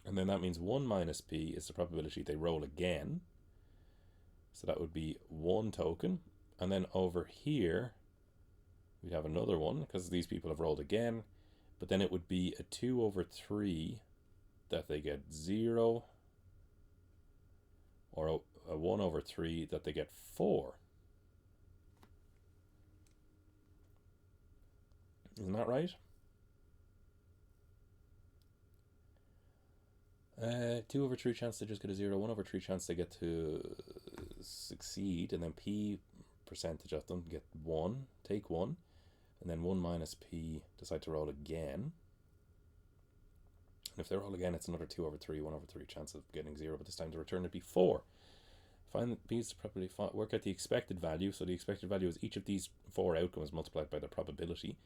[SPEAKER 1] And then that means 1 minus P is the probability they roll again. So that would be 1 token. And then over here, we'd have another one because these people have rolled again. But then it would be a 2 over 3 that they get 0. Or a 1 over 3 that they get 4. Isn't that right? 2 over 3 chance they just get a 0. 1 over 3 chance they get to succeed. And then P percentage of them get 1. Take 1. And then 1 minus P decide to roll again. And if they roll again, it's another 2 over 3. 1 over 3 chance of getting 0. But this time the return would be 4. Find the P's probability. Work out the expected value. So the expected value is each of these 4 outcomes multiplied by their probability.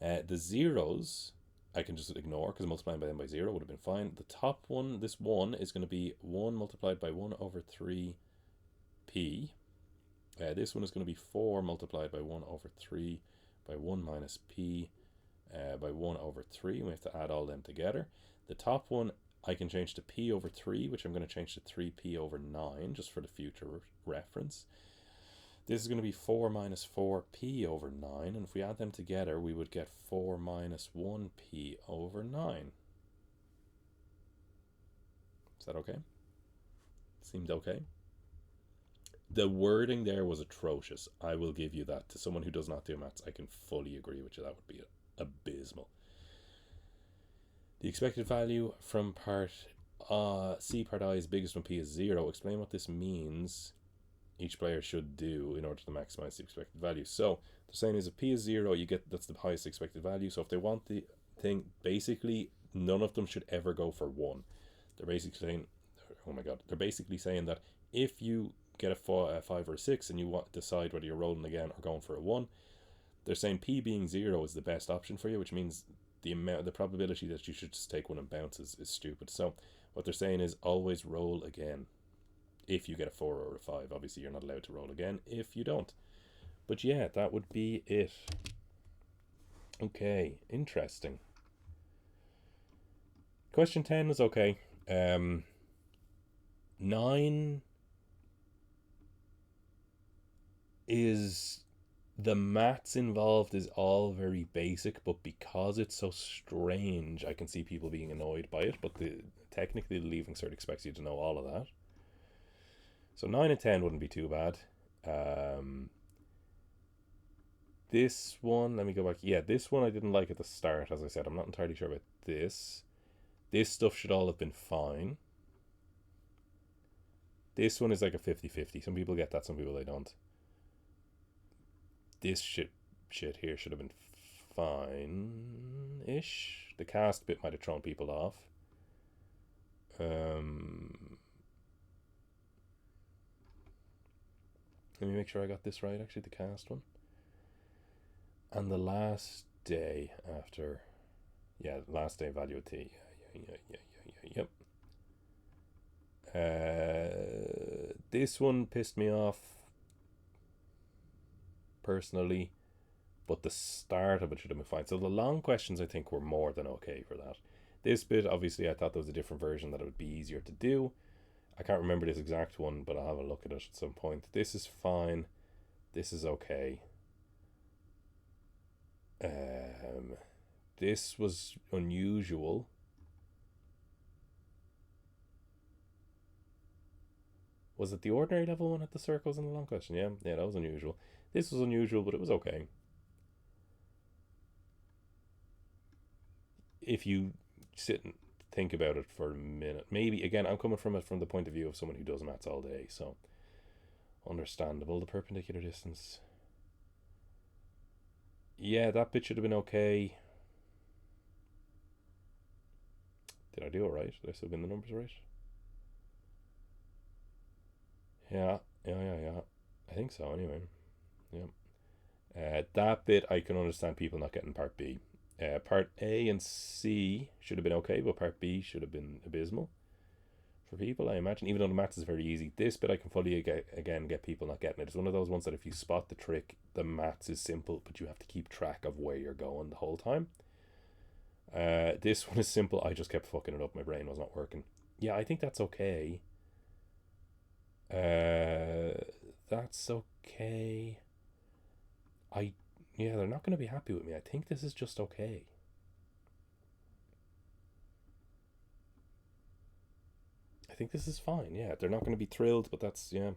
[SPEAKER 1] The zeros I can just ignore because multiplying by them by 0 would have been fine. The top one, this 1, is going to be 1 multiplied by 1 over 3 P. This one is going to be 4 multiplied by 1 over 3 by 1 minus P by 1 over 3. We have to add all them together. The top one I can change to P over 3, which I'm going to change to 3P over 9, just for the future reference. This is going to be 4 minus 4P over 9, and if we add them together, we would get 4 minus 1P over 9. Is that okay? Seemed okay? The wording there was atrocious. I will give you that. To someone who does not do maths, I can fully agree with you. That would be abysmal. The expected value from part C part I is biggest when P is 0. Explain what this means each player should do in order to maximize the expected value. So they're saying is if P is 0, you get that's the highest expected value. So if they want the thing, basically none of them should ever go for 1. They're basically saying, oh my god, they're basically saying that if you get a 5 or a 6 and you want to decide whether you're rolling again or going for a 1, they're saying P being 0 is the best option for you, which means the probability that you should just take 1 and bounce is stupid. So what they're saying is always roll again if you get a 4 or a 5. Obviously you're not allowed to roll again if you don't. But yeah, that would be it. Okay, interesting. Question 10 was okay. 9 is, the maths involved is all very basic, but because it's so strange, I can see people being annoyed by it. But technically the leaving cert expects you to know all of that. So 9 and 10 wouldn't be too bad. This one, let me go back. Yeah, this one I didn't like at the start. As I said, I'm not entirely sure about this. This stuff should all have been fine. This one is like a 50-50. Some people get that, some people they don't. This shit here should have been fine-ish. The cast bit might have thrown people off. Let me make sure I got this right, actually, the cast one. And the last day after, yeah, last day value of T. Yep. This one pissed me off personally, but the start of it should have been fine. So the long questions I think were more than okay for that. This bit, obviously, I thought there was a different version that it would be easier to do. I can't remember this exact one, but I'll have a look at it at some point. This is fine. This is okay. This was unusual. Was it the ordinary level one at the circles and the long question? Yeah, that was unusual. This was unusual, but it was okay. If you sit and think about it for a minute, maybe, again, I'm coming from it from the point of view of someone who does maths all day, so understandable. The perpendicular distance. Yeah, that bit should have been okay. Did I do it right? Did I sub in the numbers right? Yeah. I think so, anyway. Yeah. That bit, I can understand people not getting part B. Part A and C should have been okay, but part B should have been abysmal for people, I imagine. Even though the maths is very easy, this bit I can fully get people not getting it. It's one of those ones that if you spot the trick, the maths is simple, but you have to keep track of where you're going the whole time. This one is simple. I just kept fucking it up. My brain was not working. Yeah, I think that's okay. That's okay. Yeah, they're not going to be happy with me. I think this is just okay. I think this is fine. Yeah, they're not going to be thrilled, but that's, yeah.